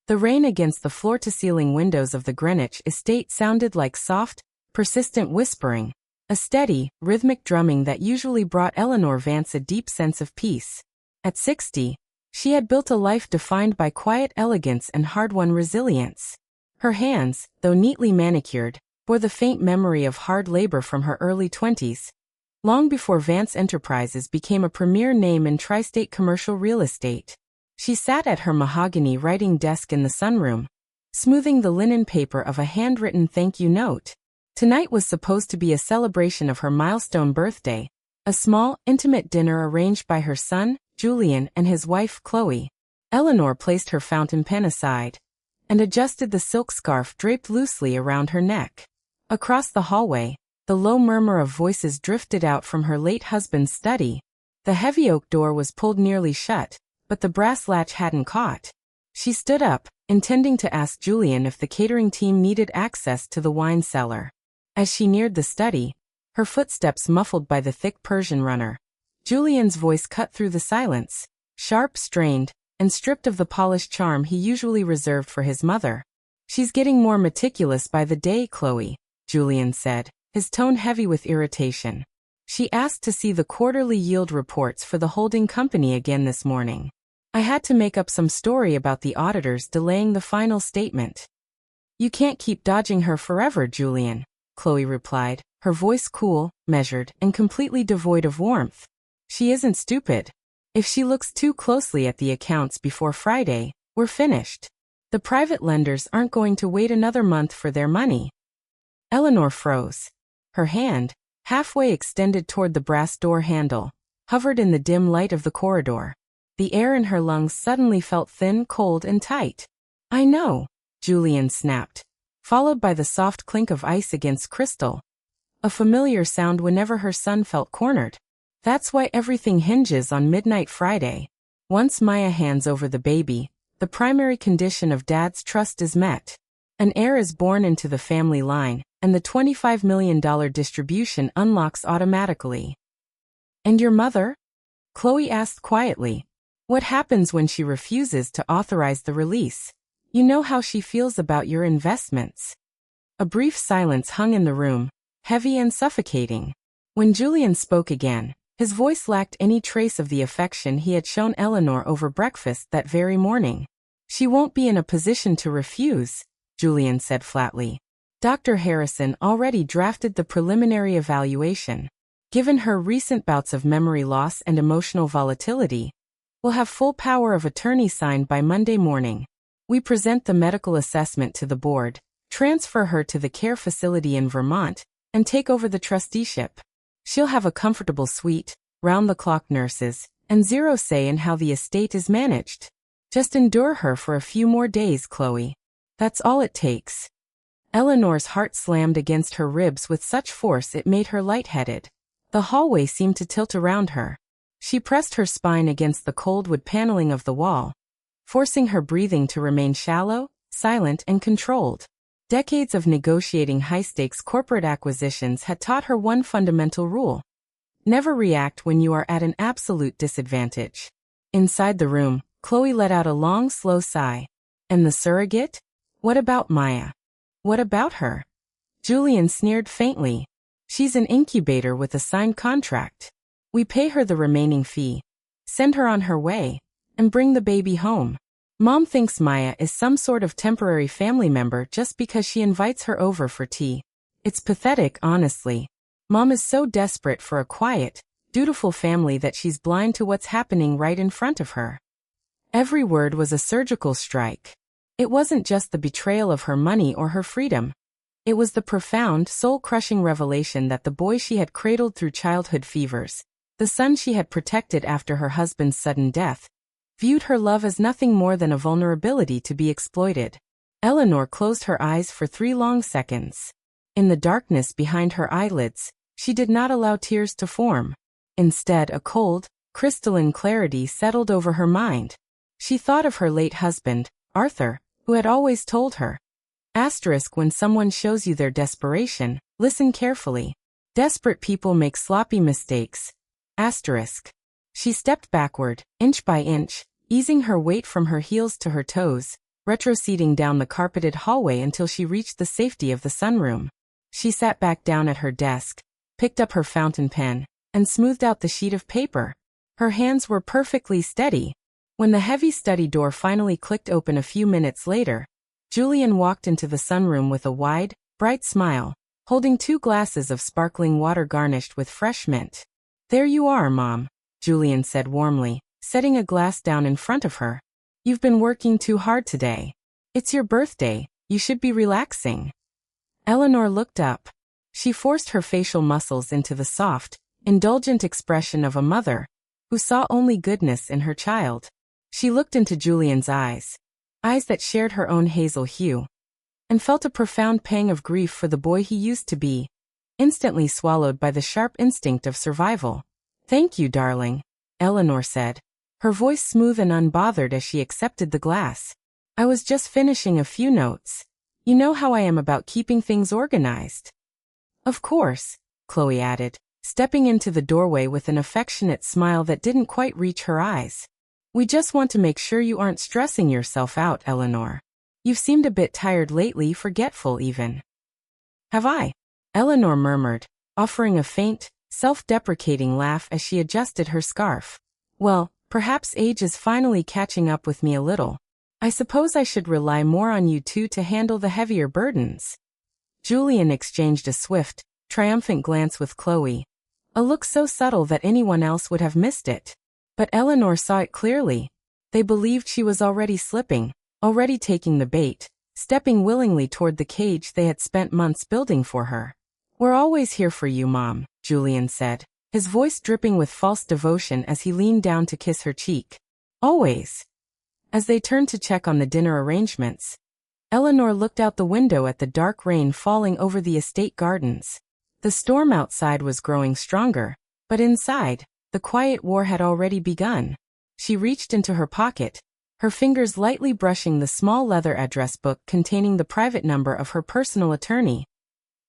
The rain against the floor-to-ceiling windows of the Greenwich estate sounded like soft, persistent whispering, a steady, rhythmic drumming that usually brought Eleanor Vance a deep sense of peace. At 60, she had built a life defined by quiet elegance and hard-won resilience. Her hands, though neatly manicured, bore the faint memory of hard labor from her early 20s, long before Vance Enterprises became a premier name in tri-state commercial real estate. She sat at her mahogany writing desk in the sunroom, smoothing the linen paper of a handwritten thank you note. Tonight was supposed to be a celebration of her milestone birthday, a small, intimate dinner arranged by her son, Julian, and his wife, Chloe. Eleanor placed her fountain pen aside and adjusted the silk scarf draped loosely around her neck. Across the hallway, the low murmur of voices drifted out from her late husband's study. The heavy oak door was pulled nearly shut, but the brass latch hadn't caught. She stood up, intending to ask Julian if the catering team needed access to the wine cellar. As she neared the study, her footsteps muffled by the thick Persian runner, Julian's voice cut through the silence, sharp, strained, and stripped of the polished charm he usually reserved for his mother. "She's getting more meticulous by the day, Chloe," Julian said, his tone heavy with irritation. "She asked to see the quarterly yield reports for the holding company again this morning. I had to make up some story about the auditors delaying the final statement." "You can't keep dodging her forever, Julian," Chloe replied, her voice cool, measured, and completely devoid of warmth. "She isn't stupid. If she looks too closely at the accounts before Friday, we're finished. The private lenders aren't going to wait another month for their money." Eleanor froze. Her hand, halfway extended toward the brass door handle, hovered in the dim light of the corridor. The air in her lungs suddenly felt thin, cold, and tight. "I know," Julian snapped, followed by the soft clink of ice against crystal, a familiar sound whenever her son felt cornered. "That's why everything hinges on midnight Friday. Once Maya hands over the baby, the primary condition of Dad's trust is met. An heir is born into the family line, and the $25 million distribution unlocks automatically." "And your mother?" Chloe asked quietly. "What happens when she refuses to authorize the release? You know how she feels about your investments." A brief silence hung in the room, heavy and suffocating. When Julian spoke again, his voice lacked any trace of the affection he had shown Eleanor over breakfast that very morning. "She won't be in a position to refuse," Julian said flatly. "Dr. Harrison already drafted the preliminary evaluation. Given her recent bouts of memory loss and emotional volatility, we'll have full power of attorney signed by Monday morning. We present the medical assessment to the board, transfer her to the care facility in Vermont, and take over the trusteeship. She'll have a comfortable suite, round-the-clock nurses, and zero say in how the estate is managed. Just endure her for a few more days, Chloe. That's all it takes." Eleanor's heart slammed against her ribs with such force it made her lightheaded. The hallway seemed to tilt around her. She pressed her spine against the cold wood paneling of the wall, forcing her breathing to remain shallow, silent, and controlled. Decades of negotiating high-stakes corporate acquisitions had taught her one fundamental rule: never react when you are at an absolute disadvantage. Inside the room, Chloe let out a long, slow sigh. "And the surrogate? What about Maya? What about her?" Julian sneered faintly. "She's an incubator with a signed contract. We pay her the remaining fee, send her on her way, and bring the baby home. Mom thinks Maya is some sort of temporary family member just because she invites her over for tea. It's pathetic, honestly. Mom is so desperate for a quiet, dutiful family that she's blind to what's happening right in front of her." Every word was a surgical strike. It wasn't just the betrayal of her money or her freedom. It was the profound, soul-crushing revelation that the boy she had cradled through childhood fevers, the son she had protected after her husband's sudden death, viewed her love as nothing more than a vulnerability to be exploited. Eleanor closed her eyes for 3 long seconds. In the darkness behind her eyelids, she did not allow tears to form. Instead, a cold, crystalline clarity settled over her mind. She thought of her late husband, Arthur, who had always told her, when someone shows you their desperation, listen carefully. Desperate people make sloppy mistakes. She stepped backward, inch by inch, easing her weight from her heels to her toes, retroceding down the carpeted hallway until she reached the safety of the sunroom. She sat back down at her desk, picked up her fountain pen, and smoothed out the sheet of paper. Her hands were perfectly steady. When the heavy study door finally clicked open a few minutes later, Julian walked into the sunroom with a wide, bright smile, holding 2 glasses of sparkling water garnished with fresh mint. "There you are, Mom," Julian said warmly, setting a glass down in front of her. "You've been working too hard today. It's your birthday, you should be relaxing." Eleanor looked up. She forced her facial muscles into the soft, indulgent expression of a mother who saw only goodness in her child. She looked into Julian's eyes that shared her own hazel hue, and felt a profound pang of grief for the boy he used to be, instantly swallowed by the sharp instinct of survival. "Thank you, darling," Eleanor said, her voice smooth and unbothered as she accepted the glass. "I was just finishing a few notes. You know how I am about keeping things organized." "Of course," Chloe added, stepping into the doorway with an affectionate smile that didn't quite reach her eyes. "We just want to make sure you aren't stressing yourself out, Eleanor. You've seemed a bit tired lately, forgetful even." "Have I?" Eleanor murmured, offering a faint, self-deprecating laugh as she adjusted her scarf. "Well, perhaps age is finally catching up with me a little. I suppose I should rely more on you two to handle the heavier burdens." Julian exchanged a swift, triumphant glance with Chloe, a look so subtle that anyone else would have missed it. But Eleanor saw it clearly. They believed she was already slipping, already taking the bait, stepping willingly toward the cage they had spent months building for her. "We're always here for you, Mom," Julian said, his voice dripping with false devotion as he leaned down to kiss her cheek. "Always." As they turned to check on the dinner arrangements, Eleanor looked out the window at the dark rain falling over the estate gardens. The storm outside was growing stronger, but inside, the quiet war had already begun. She reached into her pocket, her fingers lightly brushing the small leather address book containing the private number of her personal attorney.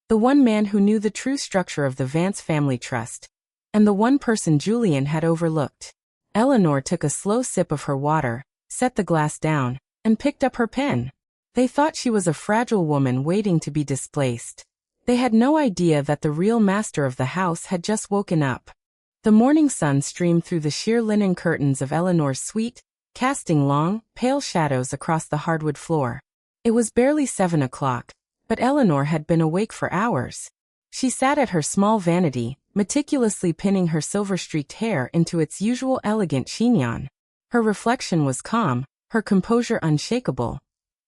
The one man who knew the true structure of the Vance family trust, and the one person Julian had overlooked. Eleanor took a slow sip of her water, set the glass down, and picked up her pen. They thought she was a fragile woman waiting to be displaced. They had no idea that the real master of the house had just woken up. The morning sun streamed through the sheer linen curtains of Eleanor's suite, casting long, pale shadows across the hardwood floor. It was barely 7 o'clock, but Eleanor had been awake for hours. She sat at her small vanity, meticulously pinning her silver-streaked hair into its usual elegant chignon. Her reflection was calm, her composure unshakable.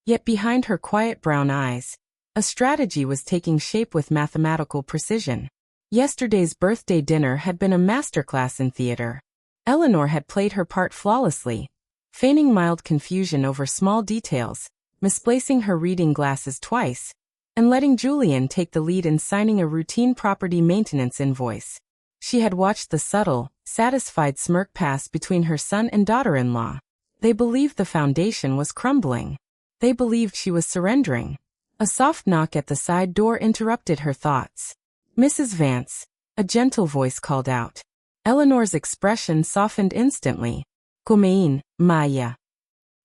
Yet behind her quiet brown eyes, a strategy was taking shape with mathematical precision. Yesterday's birthday dinner had been a masterclass in theater. Eleanor had played her part flawlessly, feigning mild confusion over small details, misplacing her reading glasses twice, and letting Julian take the lead in signing a routine property maintenance invoice. She had watched the subtle, satisfied smirk pass between her son and daughter-in-law. They believed the foundation was crumbling. They believed she was surrendering. A soft knock at the side door interrupted her thoughts. "Mrs. Vance," a gentle voice called out. Eleanor's expression softened instantly. "Come in, Maya."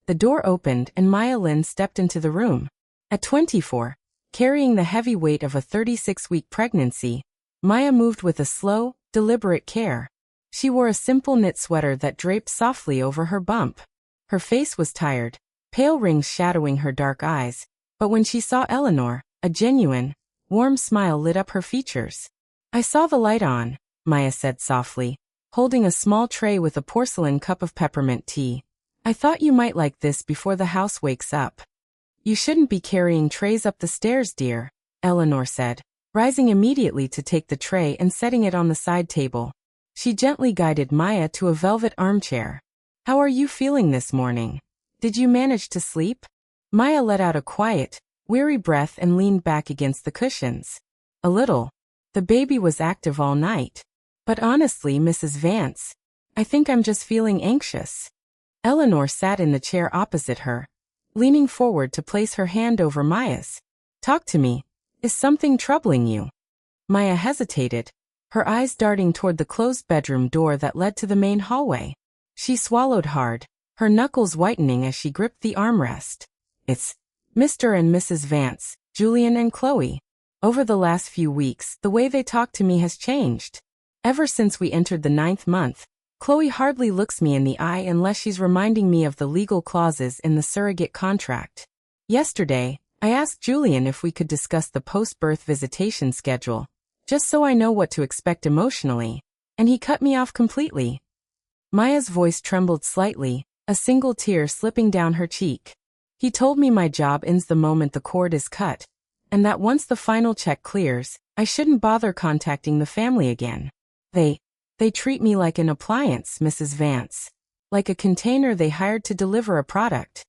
The door opened and Maya Lynn stepped into the room. At 24, carrying the heavy weight of a 36-week pregnancy, Maya moved with a slow, deliberate care. She wore a simple knit sweater that draped softly over her bump. Her face was tired, pale rings shadowing her dark eyes, but when she saw Eleanor, a genuine, warm smile lit up her features. "I saw the light on," Maya said softly, holding a small tray with a porcelain cup of peppermint tea. "I thought you might like this before the house wakes up." "You shouldn't be carrying trays up the stairs, dear," Eleanor said, rising immediately to take the tray and setting it on the side table. She gently guided Maya to a velvet armchair. "How are you feeling this morning? Did you manage to sleep?" Maya let out a quiet, weary breath and leaned back against the cushions. "A little. The baby was active all night. But honestly, Mrs. Vance, I think I'm just feeling anxious." Eleanor sat in the chair opposite her, leaning forward to place her hand over Maya's. "Talk to me. Is something troubling you?" Maya hesitated, her eyes darting toward the closed bedroom door that led to the main hallway. She swallowed hard, her knuckles whitening as she gripped the armrest. It's Mr. and Mrs. Vance, Julian and Chloe. Over the last few weeks, the way they talk to me has changed. Ever since we entered the 9th month, Chloe hardly looks me in the eye unless she's reminding me of the legal clauses in the surrogate contract. Yesterday, I asked Julian if we could discuss the post-birth visitation schedule, just so I know what to expect emotionally, and he cut me off completely. Maya's voice trembled slightly, a single tear slipping down her cheek. He told me my job ends the moment the cord is cut, and that once the final check clears, I shouldn't bother contacting the family again. They treat me like an appliance, Mrs. Vance. Like a container they hired to deliver a product.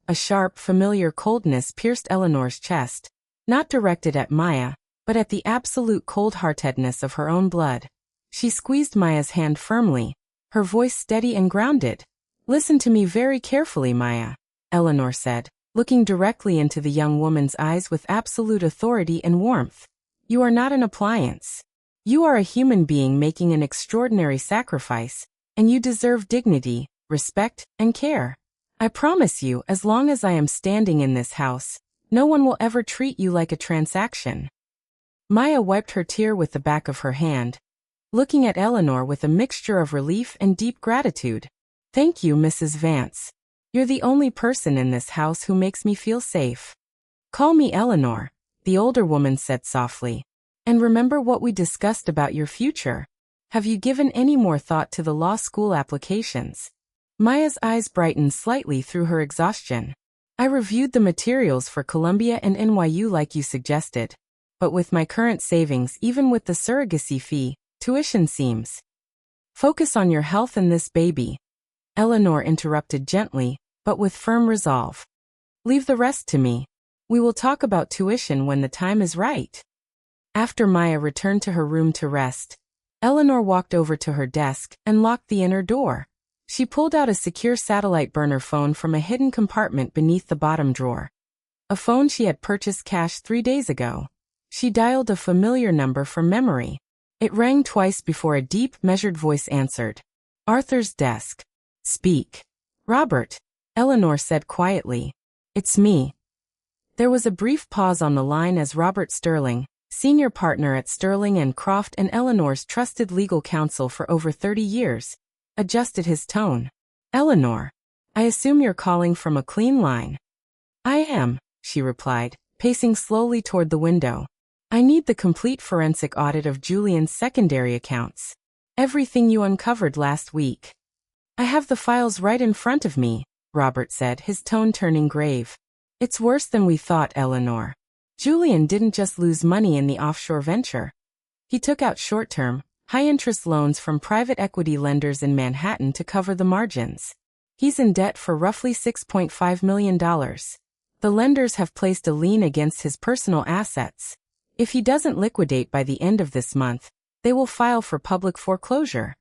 A sharp, familiar coldness pierced Eleanor's chest, not directed at Maya, but at the absolute cold-heartedness of her own blood. She squeezed Maya's hand firmly, her voice steady and grounded. "Listen to me very carefully, Maya," Eleanor said, looking directly into the young woman's eyes with absolute authority and warmth. "You are not an appliance. You are a human being making an extraordinary sacrifice, and you deserve dignity, respect, and care. I promise you, as long as I am standing in this house, no one will ever treat you like a transaction." Maya wiped her tear with the back of her hand, looking at Eleanor with a mixture of relief and deep gratitude. "Thank you, Mrs. Vance. You're the only person in this house who makes me feel safe." "Call me Eleanor," the older woman said softly. "And remember what we discussed about your future. Have you given any more thought to the law school applications?" Maya's eyes brightened slightly through her exhaustion. "I reviewed the materials for Columbia and NYU like you suggested. But with my current savings, even with the surrogacy fee, tuition seems..." "Focus on your health and this baby," Eleanor interrupted gently, but with firm resolve. "Leave the rest to me. We will talk about tuition when the time is right." After Maya returned to her room to rest, Eleanor walked over to her desk and locked the inner door. She pulled out a secure satellite burner phone from a hidden compartment beneath the bottom drawer. A phone she had purchased cash 3 days ago. She dialed a familiar number from memory. It rang twice before a deep, measured voice answered. "Arthur's desk." "Speak." "Robert," Eleanor said quietly. "It's me." There was a brief pause on the line as Robert Sterling, senior partner at Sterling and Croft and Eleanor's trusted legal counsel for over 30 years, adjusted his tone. "Eleanor, I assume you're calling from a clean line." "I am," she replied, pacing slowly toward the window. "I need the complete forensic audit of Julian's secondary accounts. Everything you uncovered last week." "I have the files right in front of me," Robert said, his tone turning grave. "It's worse than we thought, Eleanor. Julian didn't just lose money in the offshore venture. He took out short-term, high-interest loans from private equity lenders in Manhattan to cover the margins. He's in debt for roughly $6.5 million. The lenders have placed a lien against his personal assets. If he doesn't liquidate by the end of this month, they will file for public foreclosure."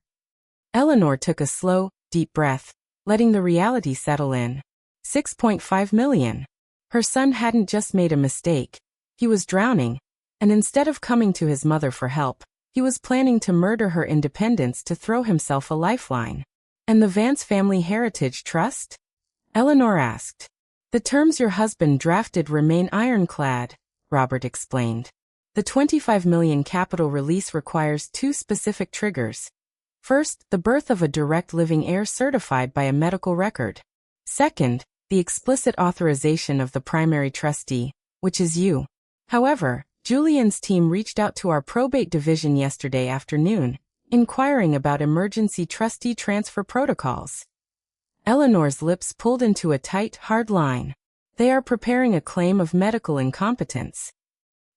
Eleanor took a slow, deep breath, letting the reality settle in. $6.5 million. Her son hadn't just made a mistake. He was drowning, and instead of coming to his mother for help, he was planning to murder her independence to throw himself a lifeline. "And the Vance Family Heritage Trust?" Eleanor asked. "The terms your husband drafted remain ironclad," Robert explained. "The $25 million capital release requires 2 specific triggers. First, the birth of a direct living heir certified by a medical record. Second, the explicit authorization of the primary trustee, which is you. However, Julian's team reached out to our probate division yesterday afternoon, inquiring about emergency trustee transfer protocols." Eleanor's lips pulled into a tight, hard line. "They are preparing a claim of medical incompetence."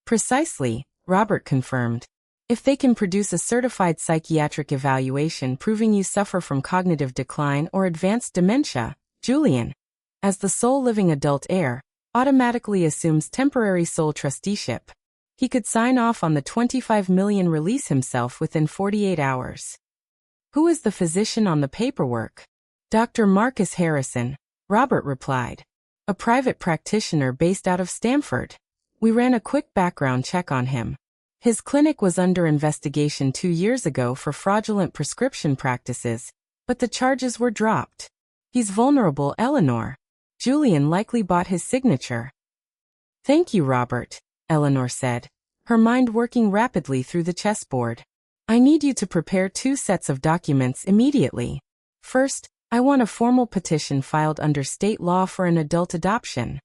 "Precisely," Robert confirmed. "If they can produce a certified psychiatric evaluation proving you suffer from cognitive decline or advanced dementia, Julian, as the sole living adult heir, automatically assumes temporary sole trusteeship. He could sign off on the $25 million release himself within 48 hours. "Who is the physician on the paperwork?" "Dr. Marcus Harrison," Robert replied. "A private practitioner based out of Stanford. We ran a quick background check on him. His clinic was under investigation 2 years ago for fraudulent prescription practices, but the charges were dropped. He's vulnerable, Eleanor. Julian likely bought his signature. "Thank you, Robert," Eleanor said, her mind working rapidly through the chessboard. "I need you to prepare 2 sets of documents immediately. First, I want a formal petition filed under state law for an adult adoption."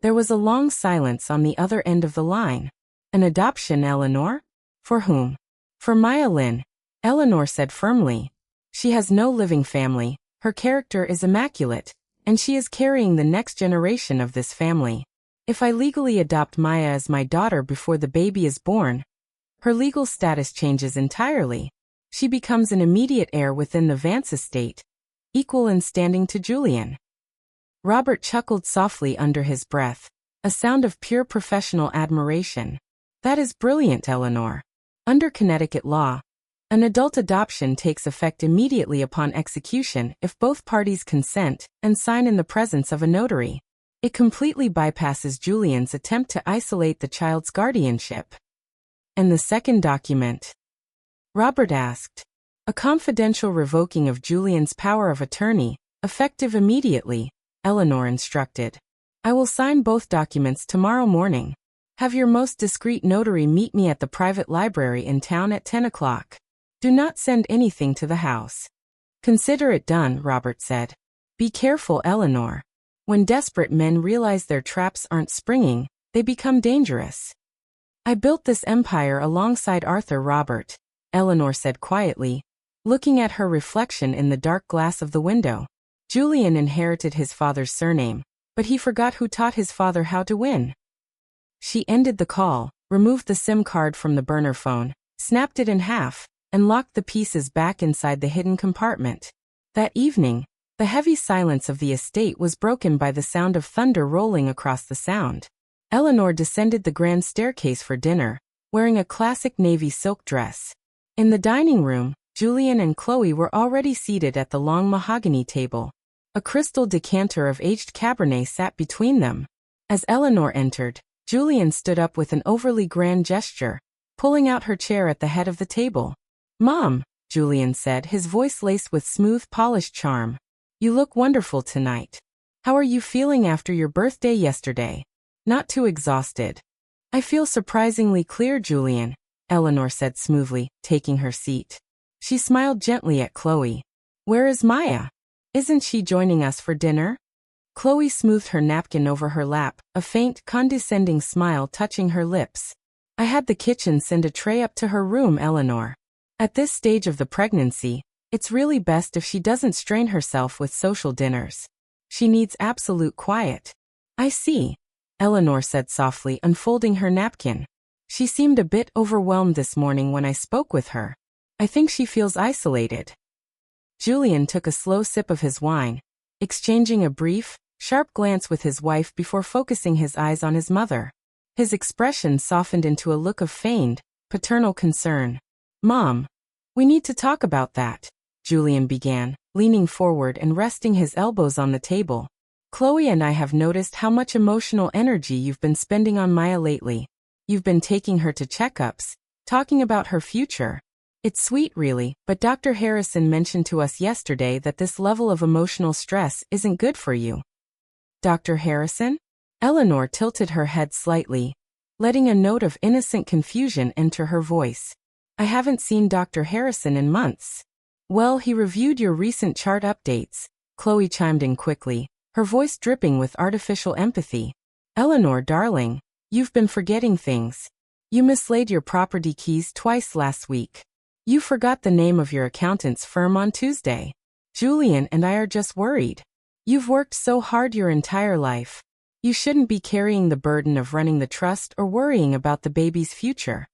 There was a long silence on the other end of the line. "An adoption, Eleanor? For whom?" "For Maya Lynn," Eleanor said firmly. "She has no living family, her character is immaculate, and she is carrying the next generation of this family. If I legally adopt Maya as my daughter before the baby is born, her legal status changes entirely. She becomes an immediate heir within the Vance estate, equal in standing to Julian." Robert chuckled softly under his breath, a sound of pure professional admiration. "That is brilliant, Eleanor. Under Connecticut law, an adult adoption takes effect immediately upon execution if both parties consent and sign in the presence of a notary. It completely bypasses Julian's attempt to isolate the child's guardianship." "And the second document?" Robert asked. "A confidential revoking of Julian's power of attorney, effective immediately," Eleanor instructed. "I will sign both documents tomorrow morning. Have your most discreet notary meet me at the private library in town at 10 o'clock. Do not send anything to the house." "Consider it done," Robert said. "Be careful, Eleanor. When desperate men realize their traps aren't springing, they become dangerous." "I built this empire alongside Arthur, Robert," Eleanor said quietly, looking at her reflection in the dark glass of the window. "Julian inherited his father's surname, but he forgot who taught his father how to win." She ended the call, removed the SIM card from the burner phone, snapped it in half, and locked the pieces back inside the hidden compartment. That evening, the heavy silence of the estate was broken by the sound of thunder rolling across the sound. Eleanor descended the grand staircase for dinner, wearing a classic navy silk dress. In the dining room, Julian and Chloe were already seated at the long mahogany table. A crystal decanter of aged Cabernet sat between them. As Eleanor entered, Julian stood up with an overly grand gesture, pulling out her chair at the head of the table. "Mom," Julian said, his voice laced with smooth, polished charm. "You look wonderful tonight. How are you feeling after your birthday yesterday? Not too exhausted?" "I feel surprisingly clear, Julian," Eleanor said smoothly, taking her seat. She smiled gently at Chloe. "Where is Maya? Isn't she joining us for dinner?" Chloe smoothed her napkin over her lap, a faint, condescending smile touching her lips. "I had the kitchen send a tray up to her room, Eleanor. At this stage of the pregnancy, it's really best if she doesn't strain herself with social dinners. She needs absolute quiet." "I see," Eleanor said softly, unfolding her napkin. "She seemed a bit overwhelmed this morning when I spoke with her. I think she feels isolated." Julian took a slow sip of his wine, exchanging a brief, sharp glance with his wife before focusing his eyes on his mother. His expression softened into a look of feigned, paternal concern. "Mom, we need to talk about that," Julian began, leaning forward and resting his elbows on the table. "Chloe and I have noticed how much emotional energy you've been spending on Maya lately. You've been taking her to checkups, talking about her future. It's sweet really, but Dr. Harrison mentioned to us yesterday that this level of emotional stress isn't good for you." "Dr. Harrison?" Eleanor tilted her head slightly, letting a note of innocent confusion enter her voice. "I haven't seen Dr. Harrison in months." "Well, he reviewed your recent chart updates," Chloe chimed in quickly, her voice dripping with artificial empathy. "Eleanor, darling, you've been forgetting things. You mislaid your property keys twice last week. You forgot the name of your accountant's firm on Tuesday. Julian and I are just worried. You've worked so hard your entire life. You shouldn't be carrying the burden of running the trust or worrying about the baby's future."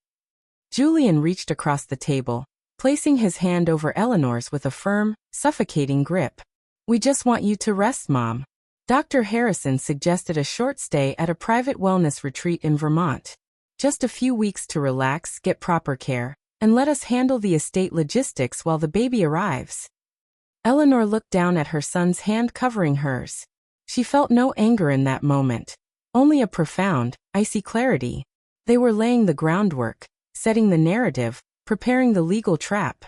Julian reached across the table, placing his hand over Eleanor's with a firm, suffocating grip. "We just want you to rest, Mom. Dr. Harrison suggested a short stay at a private wellness retreat in Vermont. Just a few weeks to relax, get proper care, and let us handle the estate logistics while the baby arrives." Eleanor looked down at her son's hand covering hers. She felt no anger in that moment, only a profound, icy clarity. They were laying the groundwork, setting the narrative, preparing the legal trap.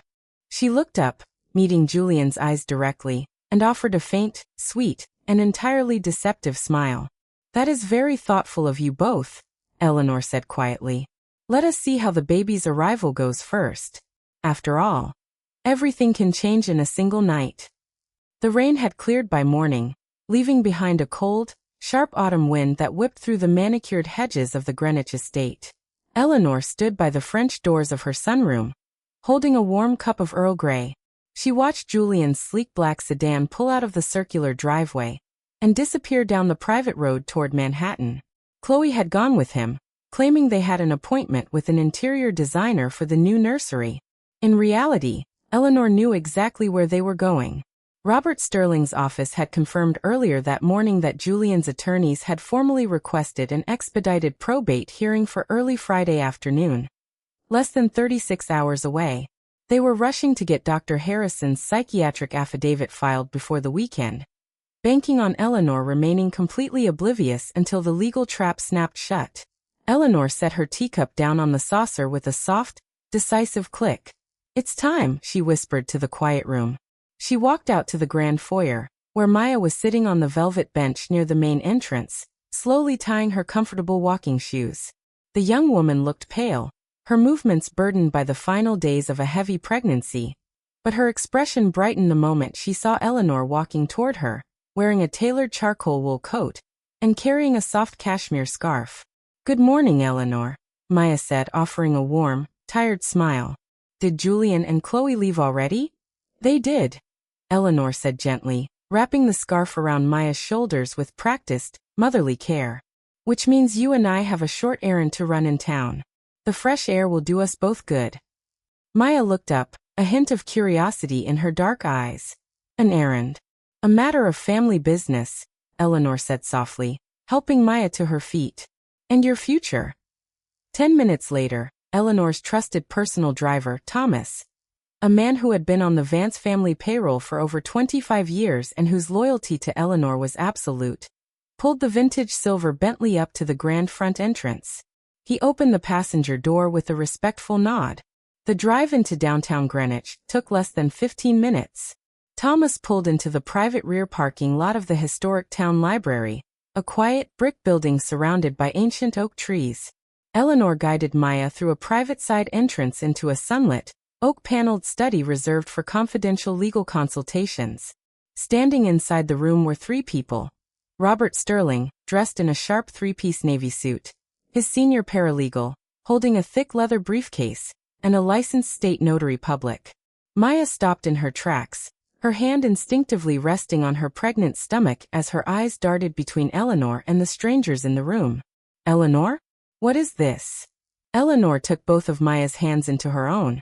She looked up, meeting Julian's eyes directly, and offered a faint, sweet, an entirely deceptive smile. "That is very thoughtful of you both," Eleanor said quietly. "Let us see how the baby's arrival goes first. After all, everything can change in a single night." The rain had cleared by morning, leaving behind a cold, sharp autumn wind that whipped through the manicured hedges of the Greenwich estate. Eleanor stood by the French doors of her sunroom, holding a warm cup of Earl Grey. She watched Julian's sleek black sedan pull out of the circular driveway and disappear down the private road toward Manhattan. Chloe had gone with him, claiming they had an appointment with an interior designer for the new nursery. In reality, Eleanor knew exactly where they were going. Robert Sterling's office had confirmed earlier that morning that Julian's attorneys had formally requested an expedited probate hearing for early Friday afternoon. Less than 36 hours away, they were rushing to get Dr. Harrison's psychiatric affidavit filed before the weekend, banking on Eleanor remaining completely oblivious until the legal trap snapped shut. Eleanor set her teacup down on the saucer with a soft, decisive click. "It's time," she whispered to the quiet room. She walked out to the grand foyer, where Maya was sitting on the velvet bench near the main entrance, slowly tying her comfortable walking shoes. The young woman looked pale, her movements burdened by the final days of a heavy pregnancy, but her expression brightened the moment she saw Eleanor walking toward her, wearing a tailored charcoal wool coat and carrying a soft cashmere scarf. "Good morning, Eleanor," Maya said, offering a warm, tired smile. "Did Julian and Chloe leave already?" "They did," Eleanor said gently, wrapping the scarf around Maya's shoulders with practiced, motherly care. "Which means you and I have a short errand to run in town. The fresh air will do us both good." Maya looked up, a hint of curiosity in her dark eyes. "An errand. A matter of family business," Eleanor said softly, helping Maya to her feet. "And your future?" 10 minutes later, Eleanor's trusted personal driver, Thomas, a man who had been on the Vance family payroll for over 25 years and whose loyalty to Eleanor was absolute, pulled the vintage silver Bentley up to the grand front entrance. He opened the passenger door with a respectful nod. The drive into downtown Greenwich took less than 15 minutes. Thomas pulled into the private rear parking lot of the historic town library, a quiet, brick building surrounded by ancient oak trees. Eleanor guided Maya through a private side entrance into a sunlit, oak-paneled study reserved for confidential legal consultations. Standing inside the room were 3 people. Robert Sterling, dressed in a sharp 3-piece navy suit, his senior paralegal, holding a thick leather briefcase, and a licensed state notary public. Maya stopped in her tracks, her hand instinctively resting on her pregnant stomach as her eyes darted between Eleanor and the strangers in the room. "Eleanor? What is this?" Eleanor took both of Maya's hands into her own,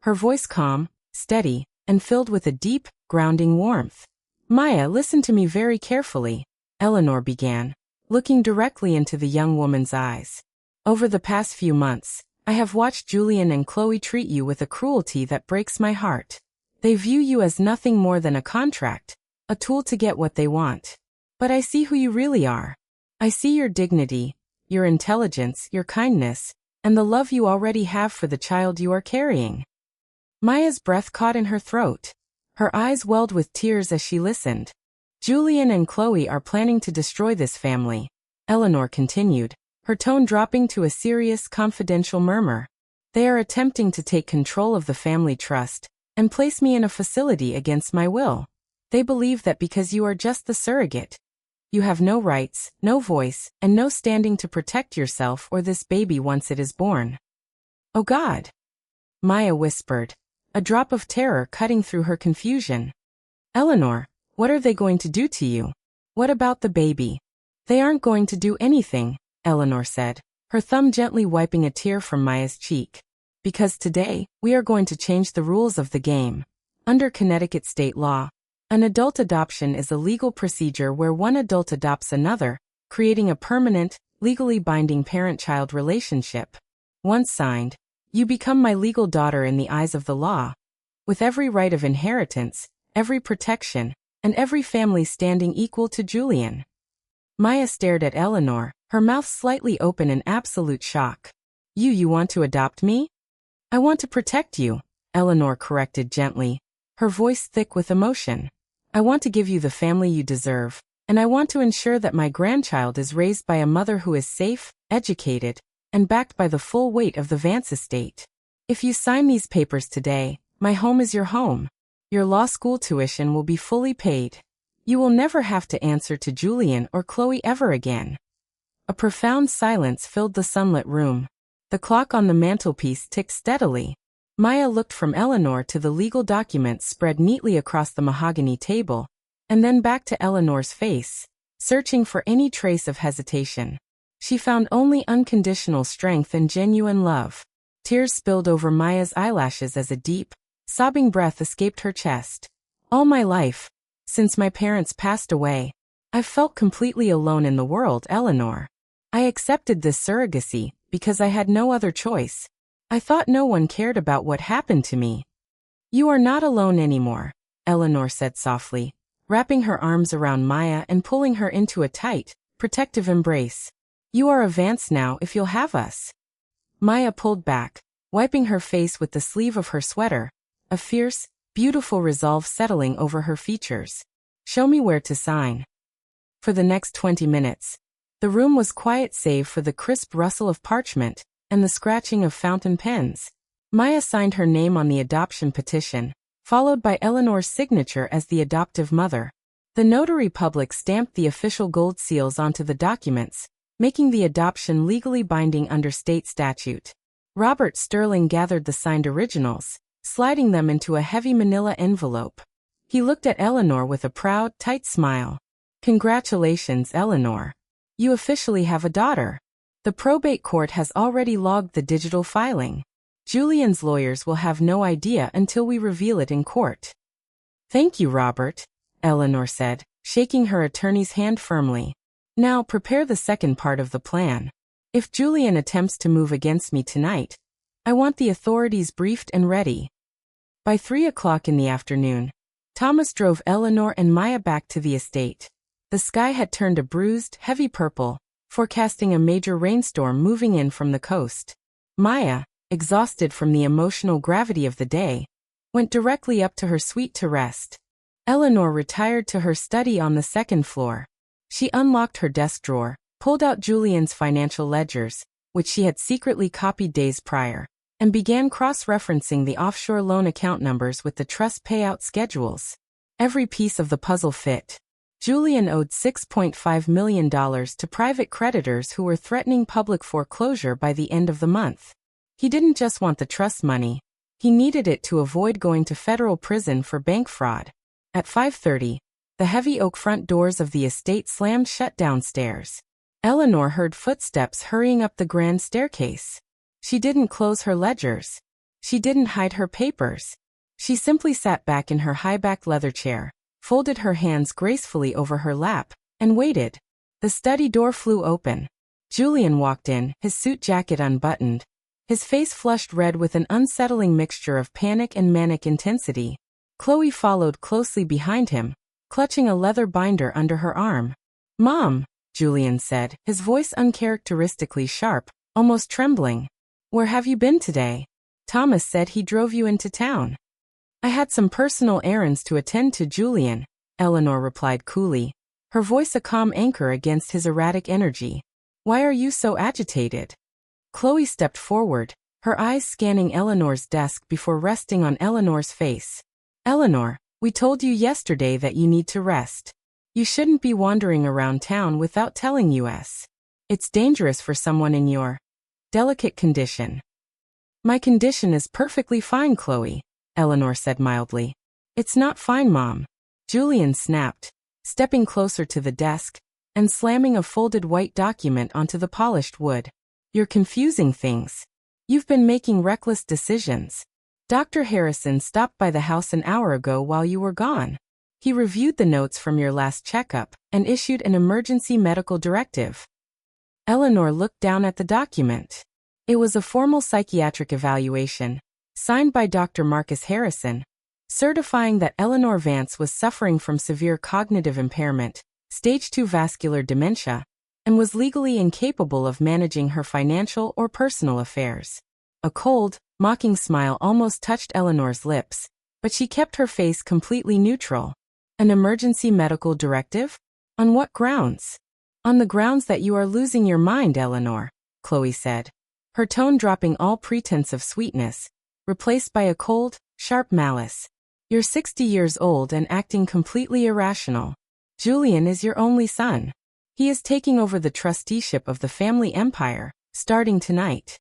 her voice calm, steady, and filled with a deep, grounding warmth. "Maya, listen to me very carefully," Eleanor began, looking directly into the young woman's eyes. "Over the past few months, I have watched Julian and Chloe treat you with a cruelty that breaks my heart. They view you as nothing more than a contract, a tool to get what they want. But I see who you really are. I see your dignity, your intelligence, your kindness, and the love you already have for the child you are carrying." Maya's breath caught in her throat. Her eyes welled with tears as she listened. "Julian and Chloe are planning to destroy this family," Eleanor continued, her tone dropping to a serious, confidential murmur. "They are attempting to take control of the family trust and place me in a facility against my will. They believe that because you are just the surrogate, you have no rights, no voice, and no standing to protect yourself or this baby once it is born." "Oh God," Maya whispered, a drop of terror cutting through her confusion. "Eleanor, what are they going to do to you? What about the baby?" "They aren't going to do anything," Eleanor said, her thumb gently wiping a tear from Maya's cheek. "Because today, we are going to change the rules of the game. Under Connecticut state law, an adult adoption is a legal procedure where one adult adopts another, creating a permanent, legally binding parent-child relationship. Once signed, you become my legal daughter in the eyes of the law, with every right of inheritance, every protection, and every family standing equal to Julian." Maya stared at Eleanor, her mouth slightly open in absolute shock. You want to adopt me?" "I want to protect you," Eleanor corrected gently, her voice thick with emotion. "I want to give you the family you deserve, and I want to ensure that my grandchild is raised by a mother who is safe, educated, and backed by the full weight of the Vance estate. If you sign these papers today, my home is your home. Your law school tuition will be fully paid. You will never have to answer to Julian or Chloe ever again." A profound silence filled the sunlit room. The clock on the mantelpiece ticked steadily. Maya looked from Eleanor to the legal documents spread neatly across the mahogany table, and then back to Eleanor's face, searching for any trace of hesitation. She found only unconditional strength and genuine love. Tears spilled over Maya's eyelashes as a deep, sobbing breath escaped her chest. "All my life, since my parents passed away, I've felt completely alone in the world, Eleanor. I accepted this surrogacy because I had no other choice. I thought no one cared about what happened to me." "You are not alone anymore," Eleanor said softly, wrapping her arms around Maya and pulling her into a tight, protective embrace. "You are a Vance now if you'll have us." Maya pulled back, wiping her face with the sleeve of her sweater, a fierce, beautiful resolve settling over her features. "Show me where to sign." For the next 20 minutes, the room was quiet save for the crisp rustle of parchment and the scratching of fountain pens. Maya signed her name on the adoption petition, followed by Eleanor's signature as the adoptive mother. The notary public stamped the official gold seals onto the documents, making the adoption legally binding under state statute. Robert Sterling gathered the signed originals, sliding them into a heavy manila envelope. He looked at Eleanor with a proud, tight smile. "Congratulations, Eleanor. You officially have a daughter. The probate court has already logged the digital filing. Julian's lawyers will have no idea until we reveal it in court." "Thank you, Robert," Eleanor said, shaking her attorney's hand firmly. "Now prepare the second part of the plan. If Julian attempts to move against me tonight, I want the authorities briefed and ready." By 3 o'clock in the afternoon, Thomas drove Eleanor and Maya back to the estate. The sky had turned a bruised, heavy purple, forecasting a major rainstorm moving in from the coast. Maya, exhausted from the emotional gravity of the day, went directly up to her suite to rest. Eleanor retired to her study on the second floor. She unlocked her desk drawer, pulled out Julian's financial ledgers, which she had secretly copied days prior, and began cross-referencing the offshore loan account numbers with the trust payout schedules. Every piece of the puzzle fit. Julian owed $6.5 million to private creditors who were threatening public foreclosure by the end of the month. He didn't just want the trust money. He needed it to avoid going to federal prison for bank fraud. At 5:30, the heavy oak front doors of the estate slammed shut downstairs. Eleanor heard footsteps hurrying up the grand staircase. She didn't close her ledgers. She didn't hide her papers. She simply sat back in her high-backed leather chair, folded her hands gracefully over her lap, and waited. The study door flew open. Julian walked in, his suit jacket unbuttoned, his face flushed red with an unsettling mixture of panic and manic intensity. Chloe followed closely behind him, clutching a leather binder under her arm. "Mom," Julian said, his voice uncharacteristically sharp, almost trembling. "Where have you been today? Thomas said he drove you into town." "I had some personal errands to attend to, Julian," Eleanor replied coolly, her voice a calm anchor against his erratic energy. "Why are you so agitated?" Chloe stepped forward, her eyes scanning Eleanor's desk before resting on Eleanor's face. "Eleanor, we told you yesterday that you need to rest. You shouldn't be wandering around town without telling us. It's dangerous for someone in your delicate condition." "My condition is perfectly fine, Chloe," Eleanor said mildly. "It's not fine, Mom," Julian snapped, stepping closer to the desk and slamming a folded white document onto the polished wood. "You're confusing things. You've been making reckless decisions. Dr. Harrison stopped by the house an hour ago while you were gone. He reviewed the notes from your last checkup and issued an emergency medical directive." Eleanor looked down at the document. It was a formal psychiatric evaluation, signed by Dr. Marcus Harrison, certifying that Eleanor Vance was suffering from severe cognitive impairment, stage 2 vascular dementia, and was legally incapable of managing her financial or personal affairs. A cold, mocking smile almost touched Eleanor's lips, but she kept her face completely neutral. "An emergency medical directive? On what grounds? On the grounds that you are losing your mind, Eleanor, Chloe said, her tone dropping all pretense of sweetness, replaced by a cold, sharp malice. You're 60 years old and acting completely irrational. Julian is your only son. He is taking over the trusteeship of the family empire, starting tonight.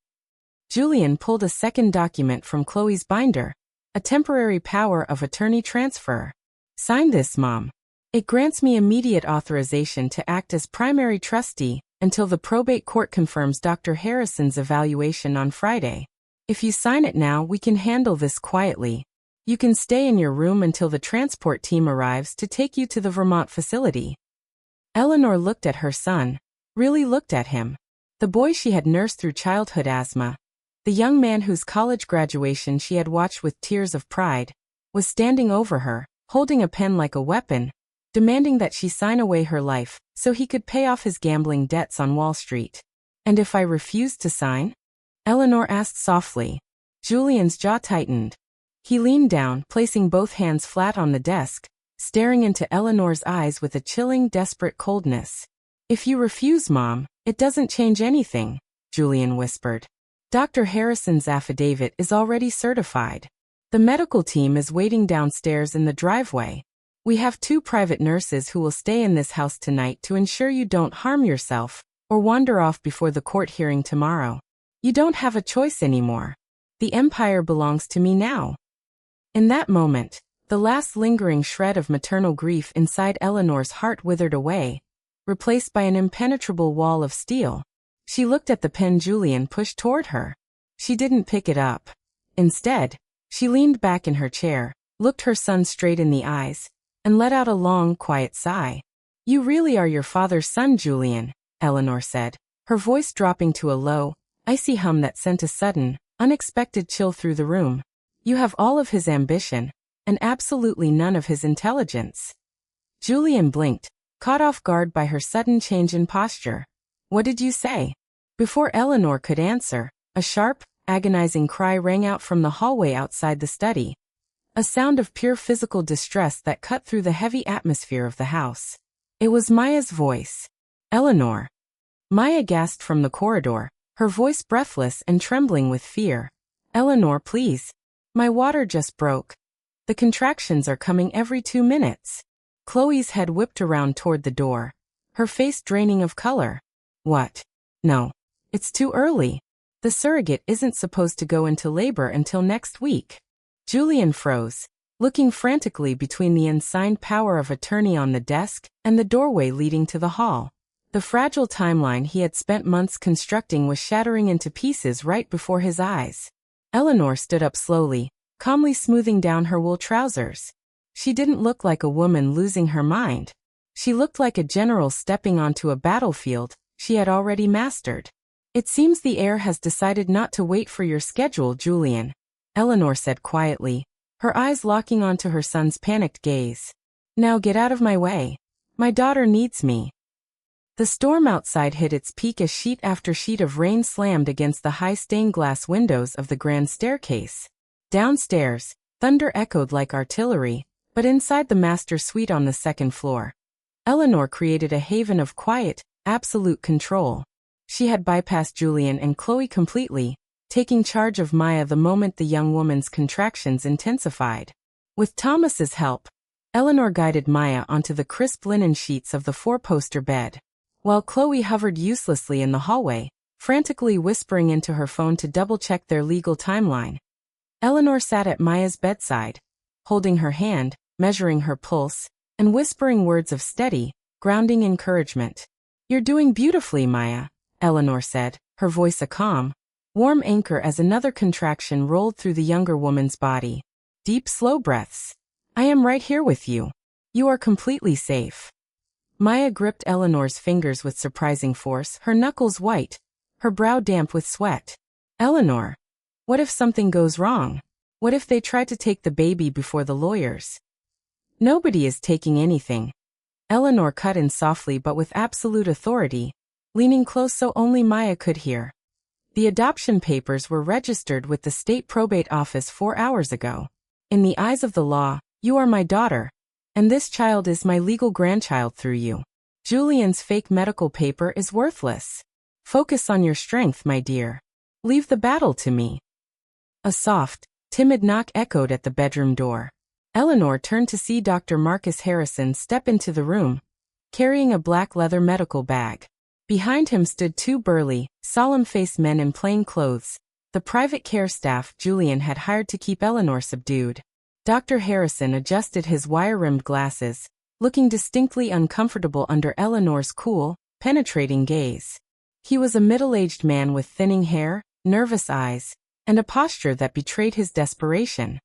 Julian pulled a second document from Chloe's binder, a temporary power of attorney transfer. Sign this, Mom. It grants me immediate authorization to act as primary trustee until the probate court confirms Dr. Harrison's evaluation on Friday. If you sign it now, we can handle this quietly. You can stay in your room until the transport team arrives to take you to the Vermont facility. Eleanor looked at her son, really looked at him. The boy she had nursed through childhood asthma, the young man whose college graduation she had watched with tears of pride, was standing over her, holding a pen like a weapon, demanding that she sign away her life so he could pay off his gambling debts on Wall Street. And if I refused to sign? Eleanor asked softly. Julian's jaw tightened. He leaned down, placing both hands flat on the desk, staring into Eleanor's eyes with a chilling, desperate coldness. If you refuse, Mom, it doesn't change anything, Julian whispered. Dr. Harrison's affidavit is already certified. The medical team is waiting downstairs in the driveway. We have 2 private nurses who will stay in this house tonight to ensure you don't harm yourself or wander off before the court hearing tomorrow. You don't have a choice anymore. The empire belongs to me now. In that moment, the last lingering shred of maternal grief inside Eleanor's heart withered away, replaced by an impenetrable wall of steel. She looked at the pen Julian pushed toward her. She didn't pick it up. Instead, she leaned back in her chair, looked her son straight in the eyes, and let out a long, quiet sigh. You really are your father's son, Julian, Eleanor said, her voice dropping to a low, icy hum that sent a sudden, unexpected chill through the room. You have all of his ambition, and absolutely none of his intelligence. Julian blinked, caught off guard by her sudden change in posture. What did you say? Before Eleanor could answer, a sharp, agonizing cry rang out from the hallway outside the study. A sound of pure physical distress that cut through the heavy atmosphere of the house. It was Maya's voice. Eleanor. Maya gasped from the corridor, her voice breathless and trembling with fear. Eleanor, please. My water just broke. The contractions are coming every 2 minutes. Chloe's head whipped around toward the door, her face draining of color. What? No. It's too early. The surrogate isn't supposed to go into labor until next week. Julian froze, looking frantically between the unsigned power of attorney on the desk and the doorway leading to the hall. The fragile timeline he had spent months constructing was shattering into pieces right before his eyes. Eleanor stood up slowly, calmly smoothing down her wool trousers. She didn't look like a woman losing her mind. She looked like a general stepping onto a battlefield she had already mastered. It seems the heir has decided not to wait for your schedule, Julian, Eleanor said quietly, her eyes locking onto her son's panicked gaze. Now get out of my way. My daughter needs me. The storm outside hit its peak as sheet after sheet of rain slammed against the high stained glass windows of the grand staircase. Downstairs, thunder echoed like artillery, but inside the master suite on the 2nd floor, Eleanor created a haven of quiet, absolute control. She had bypassed Julian and Chloe completely, taking charge of Maya the moment the young woman's contractions intensified. With Thomas's help, Eleanor guided Maya onto the crisp linen sheets of the 4-poster bed, while Chloe hovered uselessly in the hallway, frantically whispering into her phone to double-check their legal timeline. Eleanor sat at Maya's bedside, holding her hand, measuring her pulse, and whispering words of steady, grounding encouragement. You're doing beautifully, Maya, Eleanor said, her voice a calm, warm anchor as another contraction rolled through the younger woman's body. Deep, slow breaths. I am right here with you. You are completely safe. Maya gripped Eleanor's fingers with surprising force, her knuckles white, her brow damp with sweat. Eleanor, what if something goes wrong? What if they try to take the baby before the lawyers? Nobody is taking anything. Eleanor cut in softly but with absolute authority, leaning close so only Maya could hear. The adoption papers were registered with the state probate office 4 hours ago. In the eyes of the law, you are my daughter, and this child is my legal grandchild through you. Julian's fake medical paper is worthless. Focus on your strength, my dear. Leave the battle to me. A soft, timid knock echoed at the bedroom door. Eleanor turned to see Dr. Marcus Harrison step into the room, carrying a black leather medical bag. Behind him stood two burly, solemn-faced men in plain clothes, the private care staff Julian had hired to keep Eleanor subdued. Dr. Harrison adjusted his wire-rimmed glasses, looking distinctly uncomfortable under Eleanor's cool, penetrating gaze. He was a middle-aged man with thinning hair, nervous eyes, and a posture that betrayed his desperation.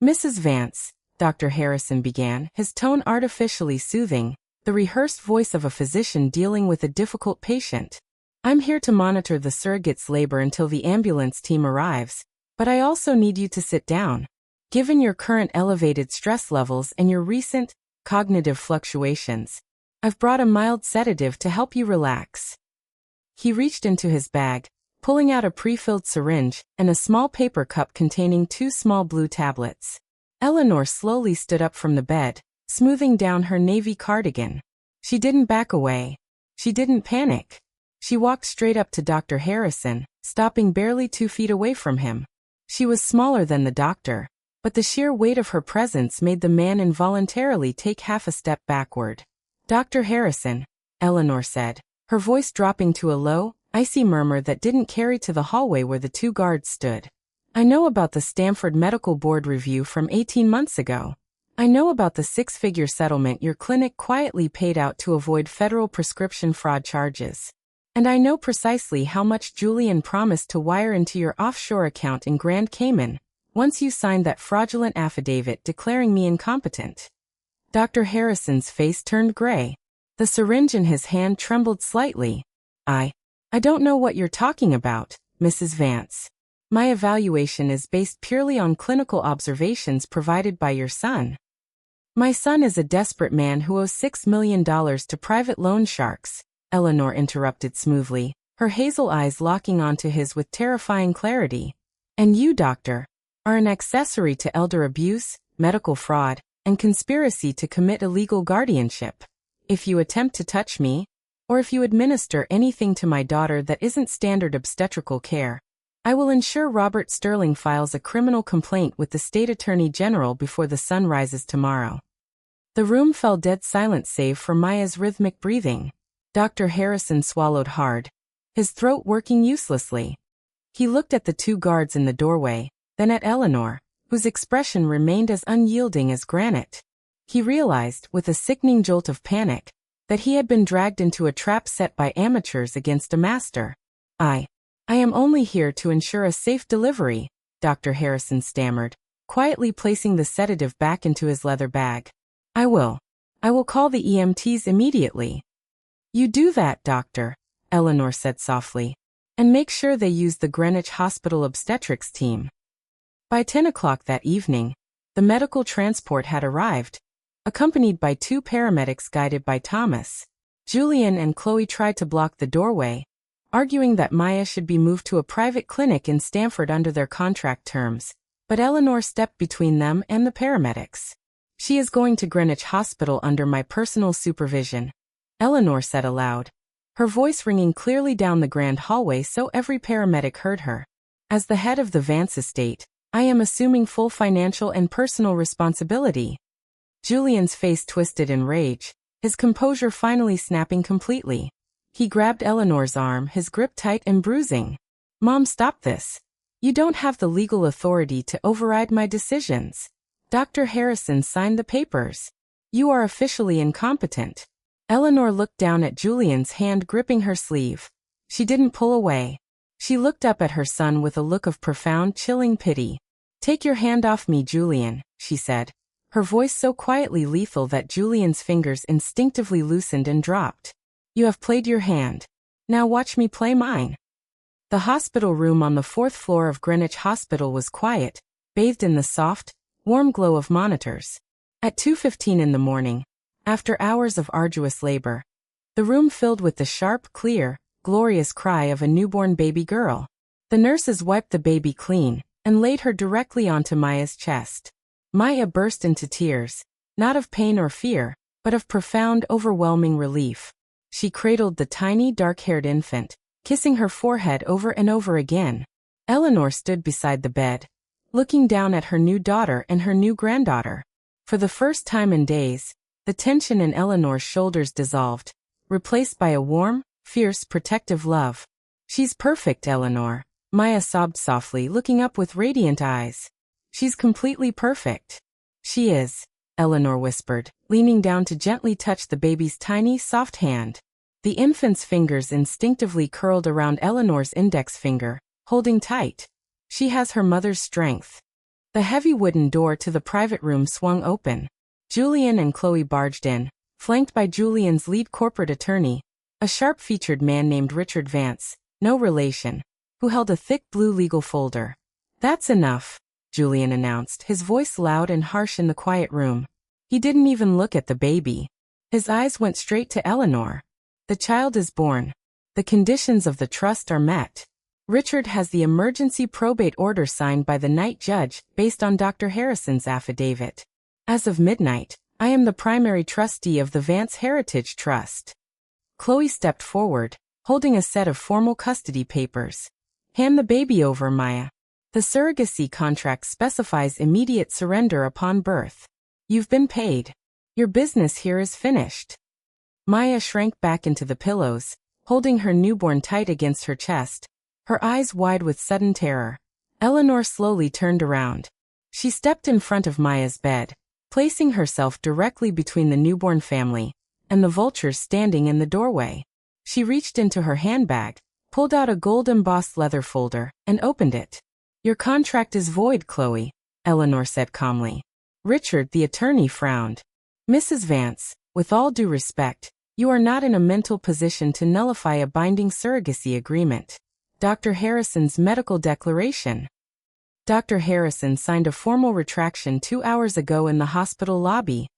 "Mrs. Vance," Dr. Harrison began, his tone artificially soothing, the rehearsed voice of a physician dealing with a difficult patient. "I'm here to monitor the surrogate's labor until the ambulance team arrives, but I also need you to sit down. Given your current elevated stress levels and your recent, cognitive fluctuations, I've brought a mild sedative to help you relax." He reached into his bag, pulling out a pre-filled syringe and a small paper cup containing two small blue tablets. Eleanor slowly stood up from the bed, smoothing down her navy cardigan. She didn't back away. She didn't panic. She walked straight up to Dr. Harrison, stopping barely 2 feet away from him. She was smaller than the doctor, but the sheer weight of her presence made the man involuntarily take half a step backward. "Dr. Harrison," Eleanor said, her voice dropping to a low, icy murmur that didn't carry to the hallway where the two guards stood. "I know about the Stanford Medical Board review from 18 months ago. I know about the 6-figure settlement your clinic quietly paid out to avoid federal prescription fraud charges. And I know precisely how much Julian promised to wire into your offshore account in Grand Cayman once you signed that fraudulent affidavit declaring me incompetent." Dr. Harrison's face turned gray. The syringe in his hand trembled slightly. I don't know what you're talking about, Mrs. Vance. My evaluation is based purely on clinical observations provided by your son." "My son is a desperate man who owes $6 million to private loan sharks," Eleanor interrupted smoothly, her hazel eyes locking onto his with terrifying clarity. "And you, doctor, are an accessory to elder abuse, medical fraud, and conspiracy to commit illegal guardianship. If you attempt to touch me, or if you administer anything to my daughter that isn't standard obstetrical care, I will ensure Robert Sterling files a criminal complaint with the state attorney general before the sun rises tomorrow." The room fell dead silent save for Maya's rhythmic breathing. Dr. Harrison swallowed hard, his throat working uselessly. He looked at the two guards in the doorway, then at Eleanor, whose expression remained as unyielding as granite. He realized, with a sickening jolt of panic, that he had been dragged into a trap set by amateurs against a master. I am only here to ensure a safe delivery," Dr. Harrison stammered, quietly placing the sedative back into his leather bag. I will call the EMTs immediately." "You do that, doctor," Eleanor said softly, "and make sure they use the Greenwich Hospital obstetrics team." By 10 o'clock that evening, the medical transport had arrived, accompanied by 2 paramedics guided by Thomas. Julian and Chloe tried to block the doorway, arguing that Maya should be moved to a private clinic in Stanford under their contract terms, but Eleanor stepped between them and the paramedics. "She is going to Greenwich Hospital under my personal supervision," Eleanor said aloud, her voice ringing clearly down the grand hallway so every paramedic heard her. "As the head of the Vance estate, I am assuming full financial and personal responsibility." Julian's face twisted in rage, his composure finally snapping completely. He grabbed Eleanor's arm, his grip tight and bruising. "Mom, stop this. You don't have the legal authority to override my decisions." Dr. Harrison signed the papers. "You are officially incompetent." Eleanor looked down at Julian's hand gripping her sleeve. She didn't pull away. She looked up at her son with a look of profound, chilling pity. "Take your hand off me, Julian," she said, her voice so quietly lethal that Julian's fingers instinctively loosened and dropped. "You have played your hand. Now watch me play mine." The hospital room on the 4th floor of Greenwich Hospital was quiet, bathed in the soft, warm glow of monitors. At 2:15 in the morning, after hours of arduous labor, the room filled with the sharp, clear, glorious cry of a newborn baby girl. The nurses wiped the baby clean and laid her directly onto Maya's chest. Maya burst into tears, not of pain or fear, but of profound, overwhelming relief. She cradled the tiny, dark-haired infant, kissing her forehead over and over again. Eleanor stood beside the bed, looking down at her new daughter and her new granddaughter. For the first time in days, the tension in Eleanor's shoulders dissolved, replaced by a warm, fierce, protective love. "She's perfect, Eleanor," Maya sobbed softly, looking up with radiant eyes. "She's completely perfect." "She is," Eleanor whispered, leaning down to gently touch the baby's tiny, soft hand. The infant's fingers instinctively curled around Eleanor's index finger, holding tight. She has her mother's strength. The heavy wooden door to the private room swung open. Julian and Chloe barged in, flanked by Julian's lead corporate attorney, a sharp-featured man named Richard Vance, no relation, who held a thick blue legal folder. "That's enough," Julian announced, his voice loud and harsh in the quiet room. He didn't even look at the baby. His eyes went straight to Eleanor. "The child is born. The conditions of the trust are met. Richard has the emergency probate order signed by the night judge based on Dr. Harrison's affidavit. As of midnight, I am the primary trustee of the Vance Heritage Trust." Chloe stepped forward, holding a set of formal custody papers. "Hand the baby over, Maya. The surrogacy contract specifies immediate surrender upon birth. You've been paid. Your business here is finished." Maya shrank back into the pillows, holding her newborn tight against her chest, her eyes wide with sudden terror. Eleanor slowly turned around. She stepped in front of Maya's bed, placing herself directly between the newborn family and the vultures standing in the doorway. She reached into her handbag, pulled out a gold-embossed leather folder, and opened it. "Your contract is void, Chloe," Eleanor said calmly. Richard, the attorney, frowned. "Mrs. Vance, with all due respect, you are not in a mental position to nullify a binding surrogacy agreement. Dr. Harrison's medical declaration." "Dr. Harrison signed a formal retraction 2 hours ago in the hospital lobby,"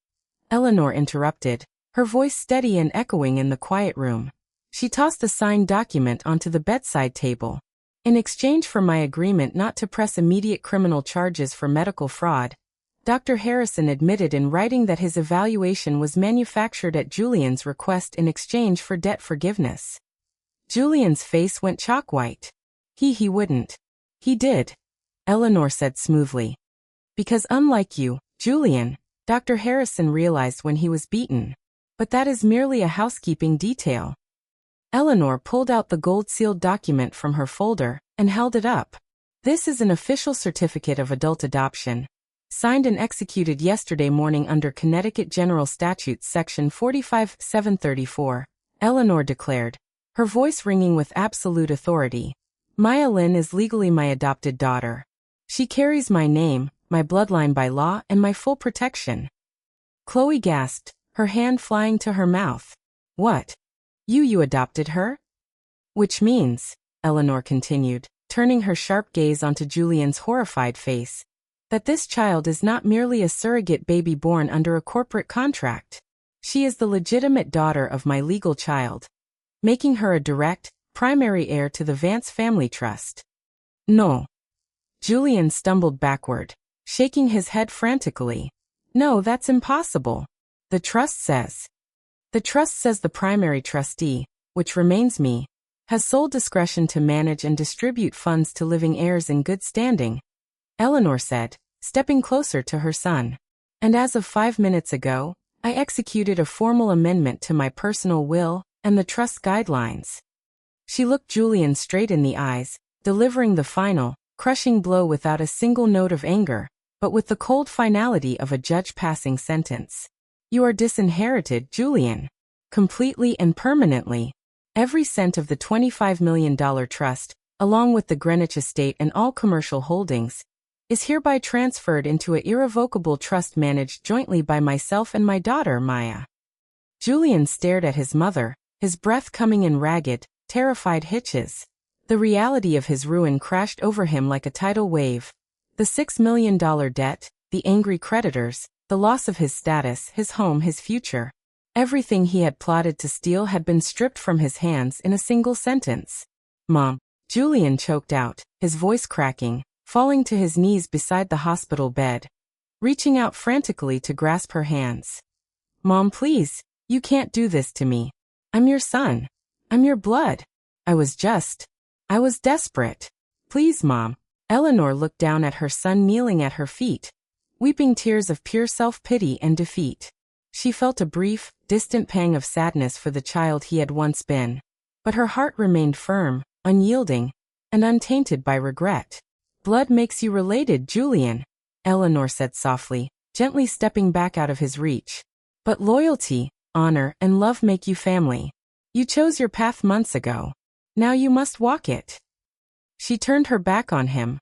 Eleanor interrupted, her voice steady and echoing in the quiet room. She tossed the signed document onto the bedside table. "In exchange for my agreement not to press immediate criminal charges for medical fraud, Dr. Harrison admitted in writing that his evaluation was manufactured at Julian's request in exchange for debt forgiveness." Julian's face went chalk white. He wouldn't. "He did," Eleanor said smoothly. "Because unlike you, Julian, Dr. Harrison realized when he was beaten. But that is merely a housekeeping detail." Eleanor pulled out the gold-sealed document from her folder and held it up. "This is an official certificate of adult adoption, signed and executed yesterday morning under Connecticut General Statutes Section 45-734, Eleanor declared, her voice ringing with absolute authority. "Maya Lynn is legally my adopted daughter. She carries my name, my bloodline by law, and my full protection." Chloe gasped, her hand flying to her mouth. "What? You adopted her?" "Which means," Eleanor continued, turning her sharp gaze onto Julian's horrified face, "that this child is not merely a surrogate baby born under a corporate contract. She is the legitimate daughter of my legal child, making her a direct, primary heir to the Vance family trust." "No." Julian stumbled backward, shaking his head frantically. "No, that's impossible. The trust says the primary trustee, which remains me, has sole discretion to manage and distribute funds to living heirs in good standing," Eleanor said, stepping closer to her son. "And as of 5 minutes ago, I executed a formal amendment to my personal will and the trust guidelines." She looked Julian straight in the eyes, delivering the final, crushing blow without a single note of anger, but with the cold finality of a judge passing sentence. "You are disinherited, Julian. Completely and permanently. Every cent of the $25 million trust, along with the Greenwich estate and all commercial holdings, is hereby transferred into an irrevocable trust managed jointly by myself and my daughter, Maya." Julian stared at his mother, his breath coming in ragged, terrified hitches. The reality of his ruin crashed over him like a tidal wave. The $6 million debt, the angry creditors, the loss of his status, his home, his future. Everything he had plotted to steal had been stripped from his hands in a single sentence. "Mom," Julian choked out, his voice cracking, falling to his knees beside the hospital bed, reaching out frantically to grasp her hands. "Mom, please, you can't do this to me." I'm your son. I'm your blood. I was desperate. Please, Mom. Eleanor looked down at her son kneeling at her feet, weeping tears of pure self-pity and defeat. She felt a brief, distant pang of sadness for the child he had once been. But her heart remained firm, unyielding, and untainted by regret. Blood makes you related, Julian, Eleanor said softly, gently stepping back out of his reach. But loyalty, honor, and love make you family. You chose your path months ago. Now you must walk it. She turned her back on him,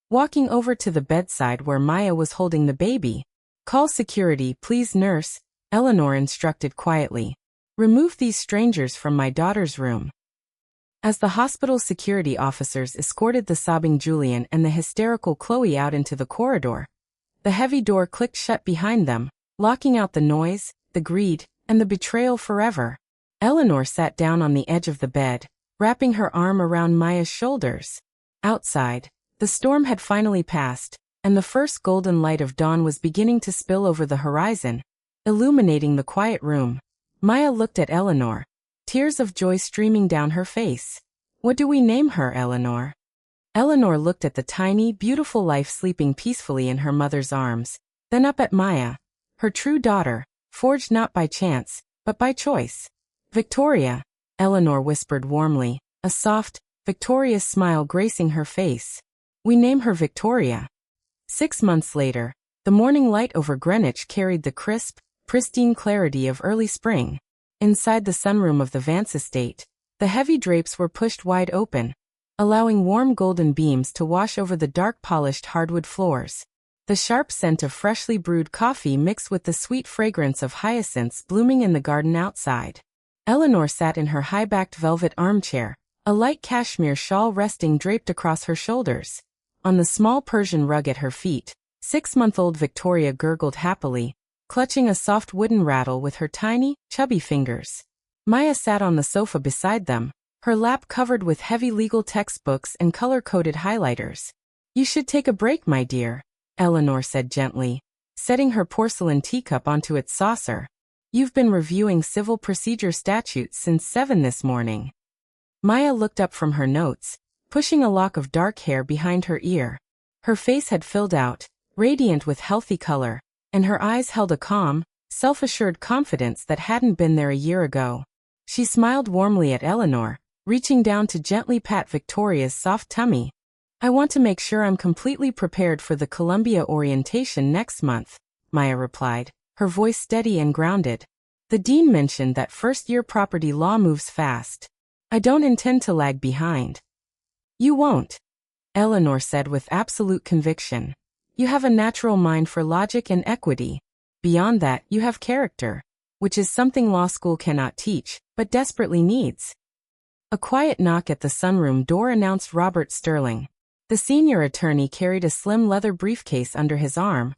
walking over to the bedside where Maya was holding the baby. Call security, please, nurse, Eleanor instructed quietly. Remove these strangers from my daughter's room. As the hospital security officers escorted the sobbing Julian and the hysterical Chloe out into the corridor, the heavy door clicked shut behind them, locking out the noise, the greed, and the betrayal forever. Eleanor sat down on the edge of the bed, wrapping her arm around Maya's shoulders. Outside, the storm had finally passed, and the first golden light of dawn was beginning to spill over the horizon, illuminating the quiet room. Maya looked at Eleanor, tears of joy streaming down her face. What do we name her, Eleanor? Eleanor looked at the tiny, beautiful life sleeping peacefully in her mother's arms, then up at Maya, her true daughter, forged not by chance, but by choice. Victoria, Eleanor whispered warmly, a soft, victorious smile gracing her face. We name her Victoria. 6 months later, the morning light over Greenwich carried the crisp, pristine clarity of early spring. Inside the sunroom of the Vance estate, the heavy drapes were pushed wide open, allowing warm golden beams to wash over the dark polished hardwood floors. The sharp scent of freshly brewed coffee mixed with the sweet fragrance of hyacinths blooming in the garden outside. Eleanor sat in her high-backed velvet armchair, a light cashmere shawl resting draped across her shoulders. On the small Persian rug at her feet, 6-month-old Victoria gurgled happily, clutching a soft wooden rattle with her tiny, chubby fingers. Maya sat on the sofa beside them, her lap covered with heavy legal textbooks and color-coded highlighters. You should take a break, my dear, Eleanor said gently, setting her porcelain teacup onto its saucer. You've been reviewing civil procedure statutes since 7 this morning. Maya looked up from her notes, pushing a lock of dark hair behind her ear. Her face had filled out, radiant with healthy color, and her eyes held a calm, self-assured confidence that hadn't been there a year ago. She smiled warmly at Eleanor, reaching down to gently pat Victoria's soft tummy. I want to make sure I'm completely prepared for the Columbia orientation next month, Maya replied, her voice steady and grounded. The dean mentioned that first-year property law moves fast. I don't intend to lag behind. You won't, Eleanor said with absolute conviction. You have a natural mind for logic and equity. Beyond that, you have character, which is something law school cannot teach, but desperately needs. A quiet knock at the sunroom door announced Robert Sterling. The senior attorney carried a slim leather briefcase under his arm,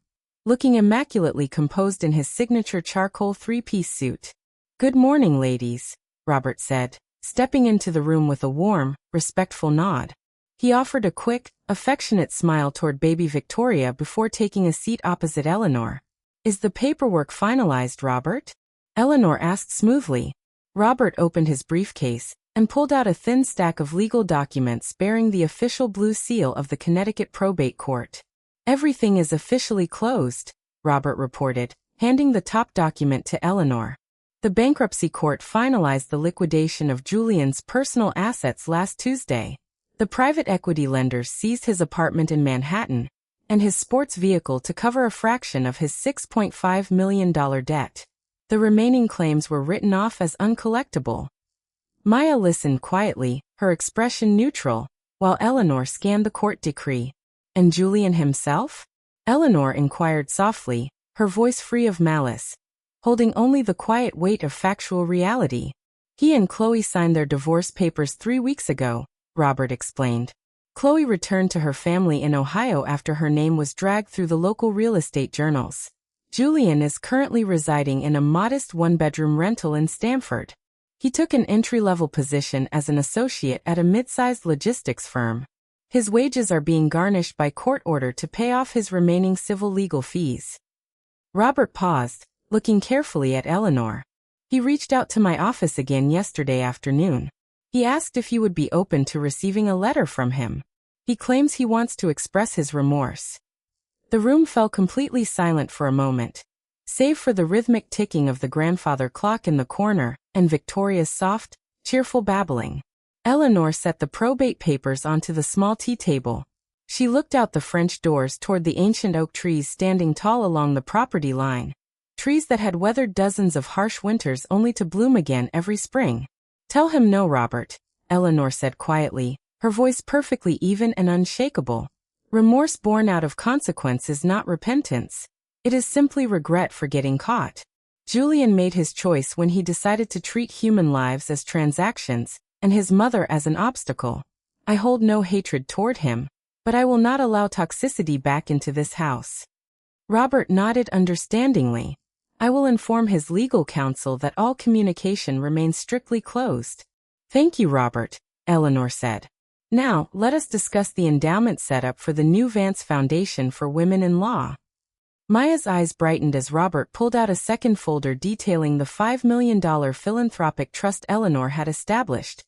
looking immaculately composed in his signature charcoal 3-piece suit. Good morning, ladies, Robert said, stepping into the room with a warm, respectful nod. He offered a quick, affectionate smile toward baby Victoria before taking a seat opposite Eleanor. Is the paperwork finalized, Robert? Eleanor asked smoothly. Robert opened his briefcase and pulled out a thin stack of legal documents bearing the official blue seal of the Connecticut Probate Court. Everything is officially closed, Robert reported, handing the top document to Eleanor. The bankruptcy court finalized the liquidation of Julian's personal assets last Tuesday. The private equity lenders seized his apartment in Manhattan and his sports vehicle to cover a fraction of his $6.5 million debt. The remaining claims were written off as uncollectible. Maya listened quietly, her expression neutral, while Eleanor scanned the court decree. And Julian himself? Eleanor inquired softly, her voice free of malice, holding only the quiet weight of factual reality. He and Chloe signed their divorce papers 3 weeks ago, Robert explained. Chloe returned to her family in Ohio after her name was dragged through the local real estate journals. Julian is currently residing in a modest 1-bedroom rental in Stamford. He took an entry-level position as an associate at a mid-sized logistics firm. His wages are being garnished by court order to pay off his remaining civil legal fees. Robert paused, looking carefully at Eleanor. He reached out to my office again yesterday afternoon. He asked if you would be open to receiving a letter from him. He claims he wants to express his remorse." The room fell completely silent for a moment, save for the rhythmic ticking of the grandfather clock in the corner and Victoria's soft, cheerful babbling. Eleanor set the probate papers onto the small tea table. She looked out the French doors toward the ancient oak trees standing tall along the property line. Trees that had weathered dozens of harsh winters only to bloom again every spring. "Tell him no, Robert," Eleanor said quietly, her voice perfectly even and unshakable. "Remorse born out of consequence is not repentance. It is simply regret for getting caught. Julian made his choice when he decided to treat human lives as transactions and his mother as an obstacle. I hold no hatred toward him, but I will not allow toxicity back into this house." Robert nodded understandingly. "I will inform his legal counsel that all communication remains strictly closed." "Thank you, Robert," Eleanor said. "Now, let us discuss the endowment setup for the new Vance Foundation for Women in Law." Maya's eyes brightened as Robert pulled out a second folder detailing the $5 million philanthropic trust Eleanor had established.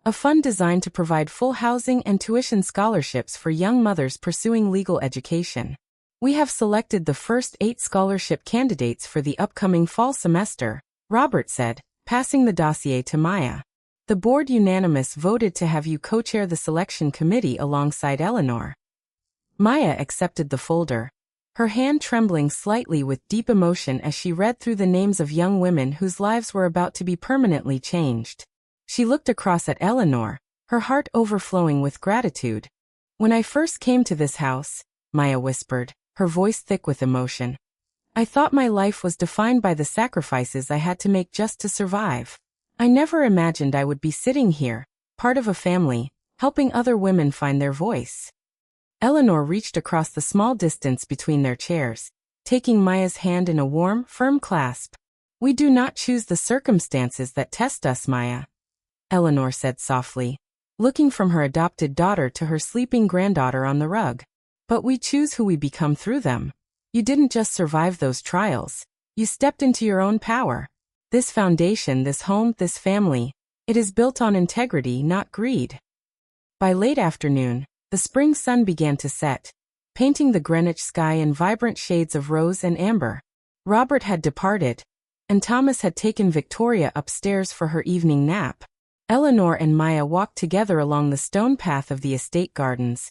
A fund designed to provide full housing and tuition scholarships for young mothers pursuing legal education. "We have selected the first 8 scholarship candidates for the upcoming fall semester," Robert said, passing the dossier to Maya. "The board unanimous voted to have you co-chair the selection committee alongside Eleanor." Maya accepted the folder, her hand trembling slightly with deep emotion as she read through the names of young women whose lives were about to be permanently changed. She looked across at Eleanor, her heart overflowing with gratitude. "When I first came to this house," Maya whispered, her voice thick with emotion, "I thought my life was defined by the sacrifices I had to make just to survive. I never imagined I would be sitting here, part of a family, helping other women find their voice." Eleanor reached across the small distance between their chairs, taking Maya's hand in a warm, firm clasp. "We do not choose the circumstances that test us, Maya," Eleanor said softly, looking from her adopted daughter to her sleeping granddaughter on the rug. "But we choose who we become through them. You didn't just survive those trials. You stepped into your own power. This foundation, this home, this family, it is built on integrity, not greed." By late afternoon, the spring sun began to set, painting the Greenwich sky in vibrant shades of rose and amber. Robert had departed, and Thomas had taken Victoria upstairs for her evening nap. Eleanor and Maya walked together along the stone path of the estate gardens,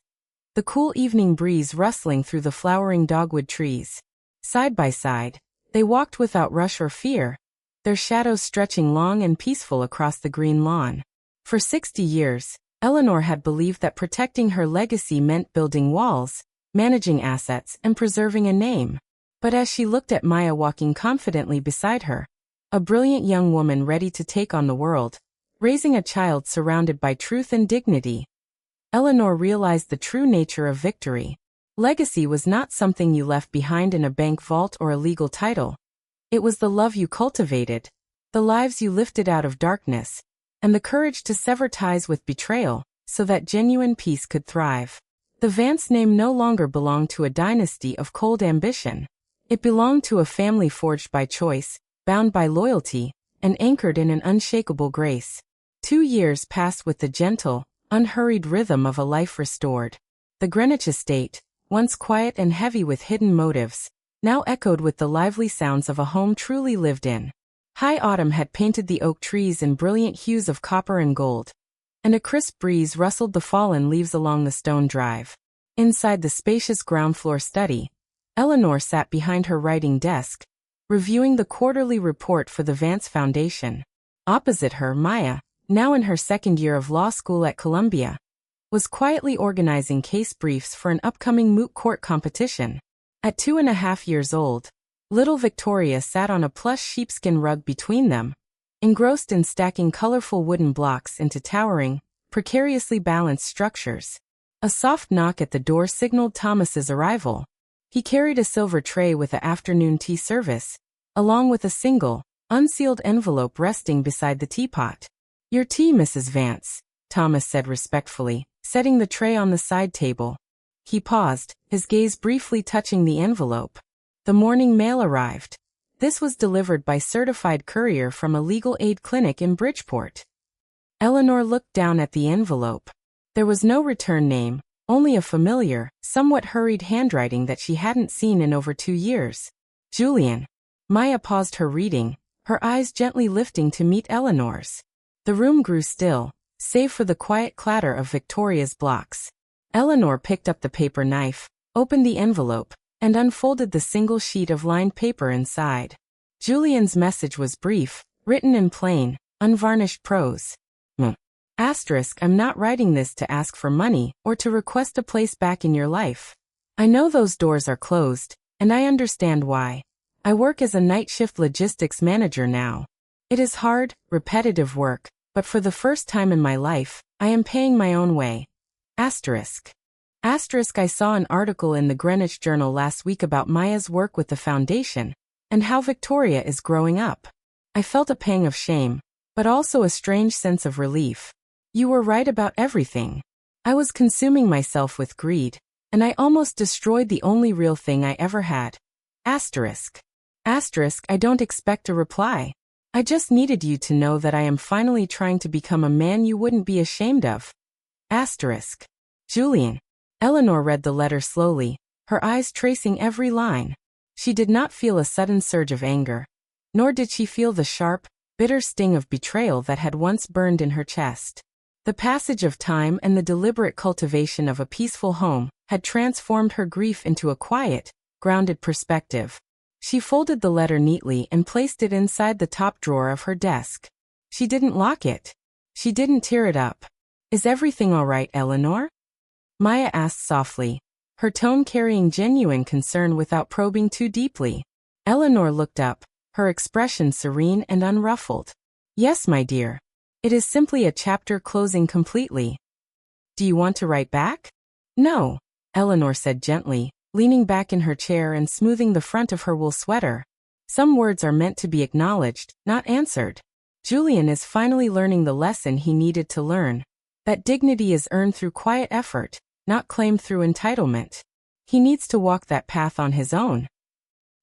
the cool evening breeze rustling through the flowering dogwood trees. Side by side, they walked without rush or fear, their shadows stretching long and peaceful across the green lawn. For 60 years, Eleanor had believed that protecting her legacy meant building walls, managing assets, and preserving a name. But as she looked at Maya walking confidently beside her, a brilliant young woman ready to take on the world, raising a child surrounded by truth and dignity, Eleanor realized the true nature of victory. Legacy was not something you left behind in a bank vault or a legal title. It was the love you cultivated, the lives you lifted out of darkness, and the courage to sever ties with betrayal, so that genuine peace could thrive. The Vance name no longer belonged to a dynasty of cold ambition. It belonged to a family forged by choice, bound by loyalty, and anchored in an unshakable grace. 2 years passed with the gentle, unhurried rhythm of a life restored. The Greenwich estate, once quiet and heavy with hidden motives, now echoed with the lively sounds of a home truly lived in. High autumn had painted the oak trees in brilliant hues of copper and gold, and a crisp breeze rustled the fallen leaves along the stone drive. Inside the spacious ground floor study, Eleanor sat behind her writing desk, reviewing the quarterly report for the Vance Foundation. Opposite her, Maya, now in her second year of law school at Columbia, was quietly organizing case briefs for an upcoming moot court competition. At 2.5 years old, little Victoria sat on a plush sheepskin rug between them, engrossed in stacking colorful wooden blocks into towering, precariously balanced structures. A soft knock at the door signaled Thomas's arrival. He carried a silver tray with the afternoon tea service, along with a single, unsealed envelope resting beside the teapot. "Your tea, Mrs. Vance," Thomas said respectfully, setting the tray on the side table. He paused, his gaze briefly touching the envelope. The morning mail arrived. This was delivered by certified courier from a legal aid clinic in Bridgeport. Eleanor looked down at the envelope. There was no return name, only a familiar, somewhat hurried handwriting that she hadn't seen in over 2 years. Julian. Maya paused her reading, her eyes gently lifting to meet Eleanor's. The room grew still, save for the quiet clatter of Victoria's blocks. Eleanor picked up the paper knife, opened the envelope, and unfolded the single sheet of lined paper inside. Julian's message was brief, written in plain, unvarnished prose. I'm not writing this to ask for money or to request a place back in your life. I know those doors are closed, and I understand why. I work as a night shift logistics manager now. It is hard, repetitive work, but for the first time in my life, I am paying my own way. I saw an article in the Greenwich Journal last week about Maya's work with the foundation, and how Victoria is growing up. I felt a pang of shame, but also a strange sense of relief. You were right about everything. I was consuming myself with greed, and I almost destroyed the only real thing I ever had. I don't expect a reply. I just needed you to know that I am finally trying to become a man you wouldn't be ashamed of. Julian. Eleanor read the letter slowly, her eyes tracing every line. She did not feel a sudden surge of anger, nor did she feel the sharp, bitter sting of betrayal that had once burned in her chest. The passage of time and the deliberate cultivation of a peaceful home had transformed her grief into a quiet, grounded perspective. She folded the letter neatly and placed it inside the top drawer of her desk. She didn't lock it. She didn't tear it up. Is everything all right, Eleanor? Maya asked softly, her tone carrying genuine concern without probing too deeply. Eleanor looked up, her expression serene and unruffled. Yes, my dear. It is simply a chapter closing completely. Do you want to write back? No, Eleanor said gently, leaning back in her chair and smoothing the front of her wool sweater. Some words are meant to be acknowledged, not answered. Julian is finally learning the lesson he needed to learn. That dignity is earned through quiet effort, not claimed through entitlement. He needs to walk that path on his own.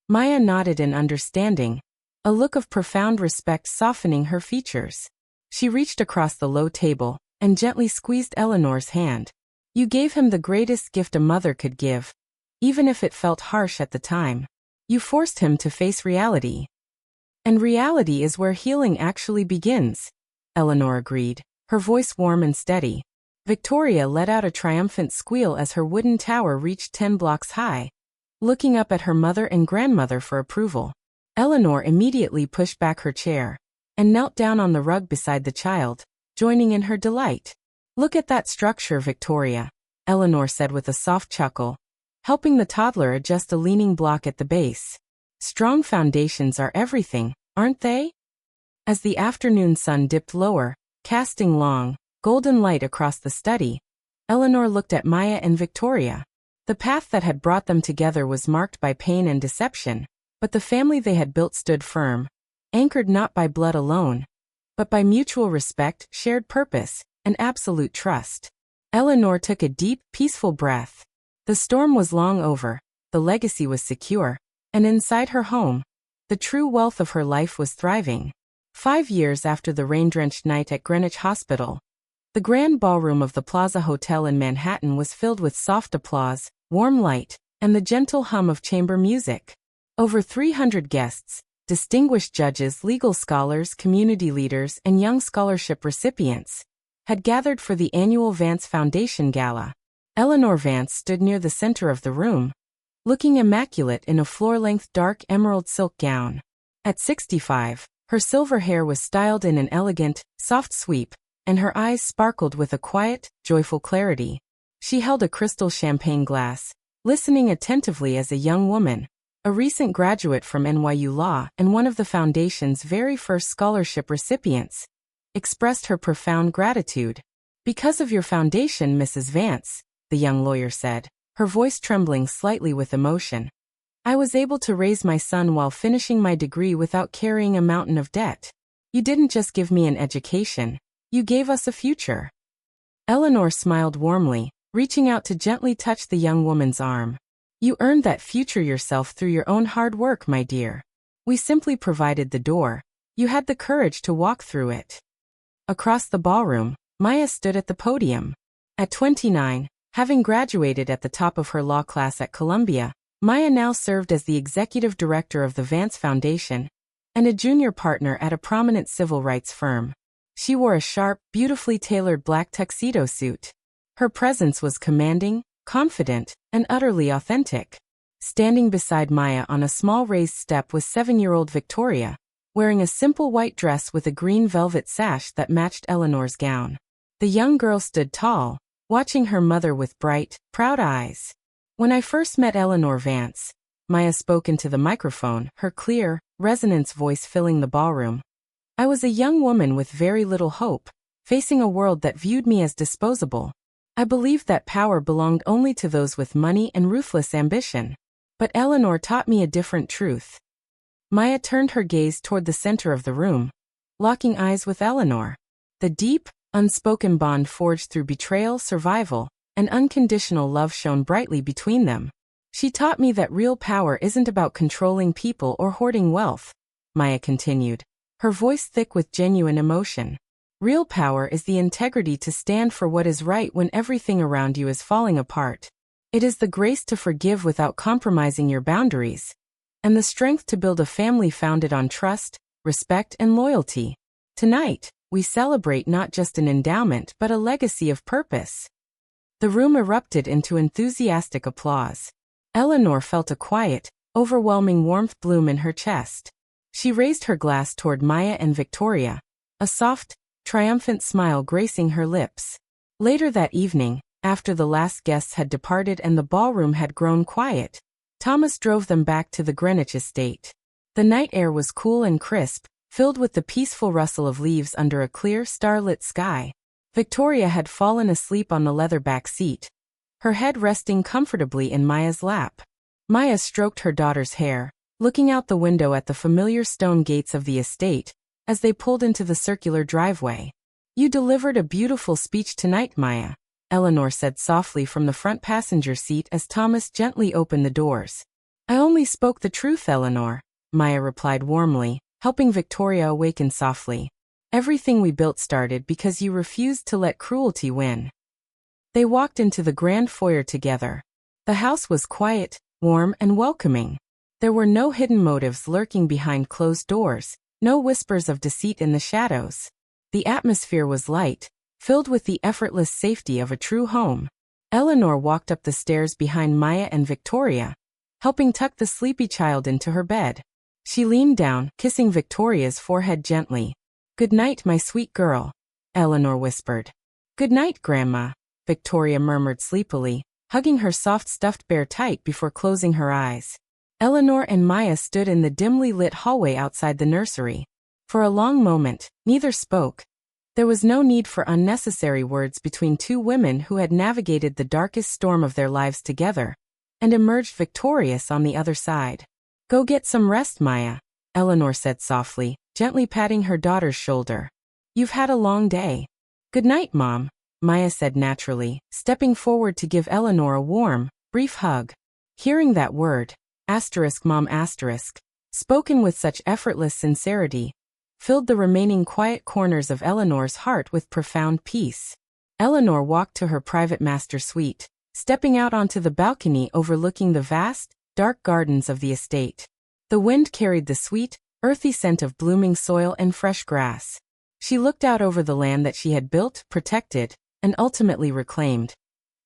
Maya nodded in understanding, a look of profound respect softening her features. She reached across the low table and gently squeezed Eleanor's hand. You gave him the greatest gift a mother could give, even if it felt harsh at the time. You forced him to face reality. And reality is where healing actually begins, Eleanor agreed, her voice warm and steady. Victoria let out a triumphant squeal as her wooden tower reached 10 blocks high, looking up at her mother and grandmother for approval. Eleanor immediately pushed back her chair and knelt down on the rug beside the child, joining in her delight. Look at that structure, Victoria, Eleanor said with a soft chuckle, helping the toddler adjust a leaning block at the base. Strong foundations are everything, aren't they? As the afternoon sun dipped lower, casting long, golden light across the study, Eleanor looked at Maya and Victoria. The path that had brought them together was marked by pain and deception, but the family they had built stood firm, anchored not by blood alone, but by mutual respect, shared purpose, and absolute trust. Eleanor took a deep, peaceful breath. The storm was long over, the legacy was secure, and inside her home, the true wealth of her life was thriving. 5 years after the rain-drenched night at Greenwich Hospital, the grand ballroom of the Plaza Hotel in Manhattan was filled with soft applause, warm light, and the gentle hum of chamber music. Over 300 guests, distinguished judges, legal scholars, community leaders, and young scholarship recipients, had gathered for the annual Vance Foundation Gala. Eleanor Vance stood near the center of the room, looking immaculate in a floor-length dark emerald silk gown. At 65, her silver hair was styled in an elegant, soft sweep, and her eyes sparkled with a quiet, joyful clarity. She held a crystal champagne glass, listening attentively as a young woman, a recent graduate from NYU Law and one of the Foundation's very first scholarship recipients, expressed her profound gratitude. Because of your foundation, Mrs. Vance, the young lawyer said, her voice trembling slightly with emotion, I was able to raise my son while finishing my degree without carrying a mountain of debt. You didn't just give me an education, you gave us a future. Eleanor smiled warmly, reaching out to gently touch the young woman's arm. You earned that future yourself through your own hard work, my dear. We simply provided the door. You had the courage to walk through it. Across the ballroom, Maya stood at the podium. At 29, having graduated at the top of her law class at Columbia, Maya now served as the executive director of the Vance Foundation and a junior partner at a prominent civil rights firm. She wore a sharp, beautifully tailored black tuxedo suit. Her presence was commanding, confident, and utterly authentic. Standing beside Maya on a small raised step was 7-year-old Victoria, wearing a simple white dress with a green velvet sash that matched Eleanor's gown. The young girl stood tall, watching her mother with bright, proud eyes. When I first met Eleanor Vance, Maya spoke into the microphone, her clear, resonant voice filling the ballroom. I was a young woman with very little hope, facing a world that viewed me as disposable. I believed that power belonged only to those with money and ruthless ambition. But Eleanor taught me a different truth. Maya turned her gaze toward the center of the room, locking eyes with Eleanor. The deep, unspoken bond forged through betrayal, survival, and unconditional love shone brightly between them. She taught me that real power isn't about controlling people or hoarding wealth, Maya continued, her voice thick with genuine emotion. Real power is the integrity to stand for what is right when everything around you is falling apart. It is the grace to forgive without compromising your boundaries, and the strength to build a family founded on trust, respect, and loyalty. Tonight, we celebrate not just an endowment but a legacy of purpose. The room erupted into enthusiastic applause. Eleanor felt a quiet, overwhelming warmth bloom in her chest. She raised her glass toward Maya and Victoria, a soft, triumphant smile gracing her lips. Later that evening, after the last guests had departed and the ballroom had grown quiet, Thomas drove them back to the Greenwich estate. The night air was cool and crisp, filled with the peaceful rustle of leaves under a clear, starlit sky. Victoria had fallen asleep on the leather back seat, her head resting comfortably in Maya's lap. Maya stroked her daughter's hair, looking out the window at the familiar stone gates of the estate, as they pulled into the circular driveway. "You delivered a beautiful speech tonight, Maya," Eleanor said softly from the front passenger seat as Thomas gently opened the doors. "I only spoke the truth, Eleanor," Maya replied warmly, helping Victoria awaken softly. "Everything we built started because you refused to let cruelty win." They walked into the grand foyer together. The house was quiet, warm, and welcoming. There were no hidden motives lurking behind closed doors, no whispers of deceit in the shadows. The atmosphere was light, filled with the effortless safety of a true home. Eleanor walked up the stairs behind Maya and Victoria, helping tuck the sleepy child into her bed. She leaned down, kissing Victoria's forehead gently. "Good night, my sweet girl," Eleanor whispered. "Good night, Grandma," Victoria murmured sleepily, hugging her soft stuffed bear tight before closing her eyes. Eleanor and Maya stood in the dimly lit hallway outside the nursery. For a long moment, neither spoke. There was no need for unnecessary words between two women who had navigated the darkest storm of their lives together and emerged victorious on the other side. "Go get some rest, Maya," Eleanor said softly, gently patting her daughter's shoulder. "You've had a long day." "Good night, Mom," Maya said naturally, stepping forward to give Eleanor a warm, brief hug. Hearing that word, *mom*, spoken with such effortless sincerity, filled the remaining quiet corners of Eleanor's heart with profound peace. Eleanor walked to her private master suite, stepping out onto the balcony overlooking the vast, dark gardens of the estate. The wind carried the sweet, earthy scent of blooming soil and fresh grass. She looked out over the land that she had built, protected, and ultimately reclaimed.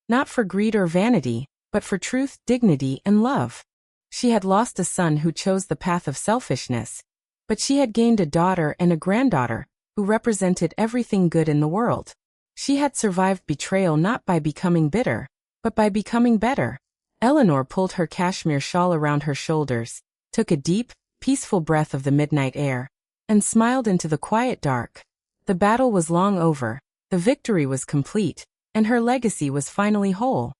Not for greed or vanity, but for truth, dignity, and love. She had lost a son who chose the path of selfishness, but she had gained a daughter and a granddaughter who represented everything good in the world. She had survived betrayal not by becoming bitter, but by becoming better. Eleanor pulled her cashmere shawl around her shoulders, took a deep, peaceful breath of the midnight air, and smiled into the quiet dark. The battle was long over, the victory was complete, and her legacy was finally whole.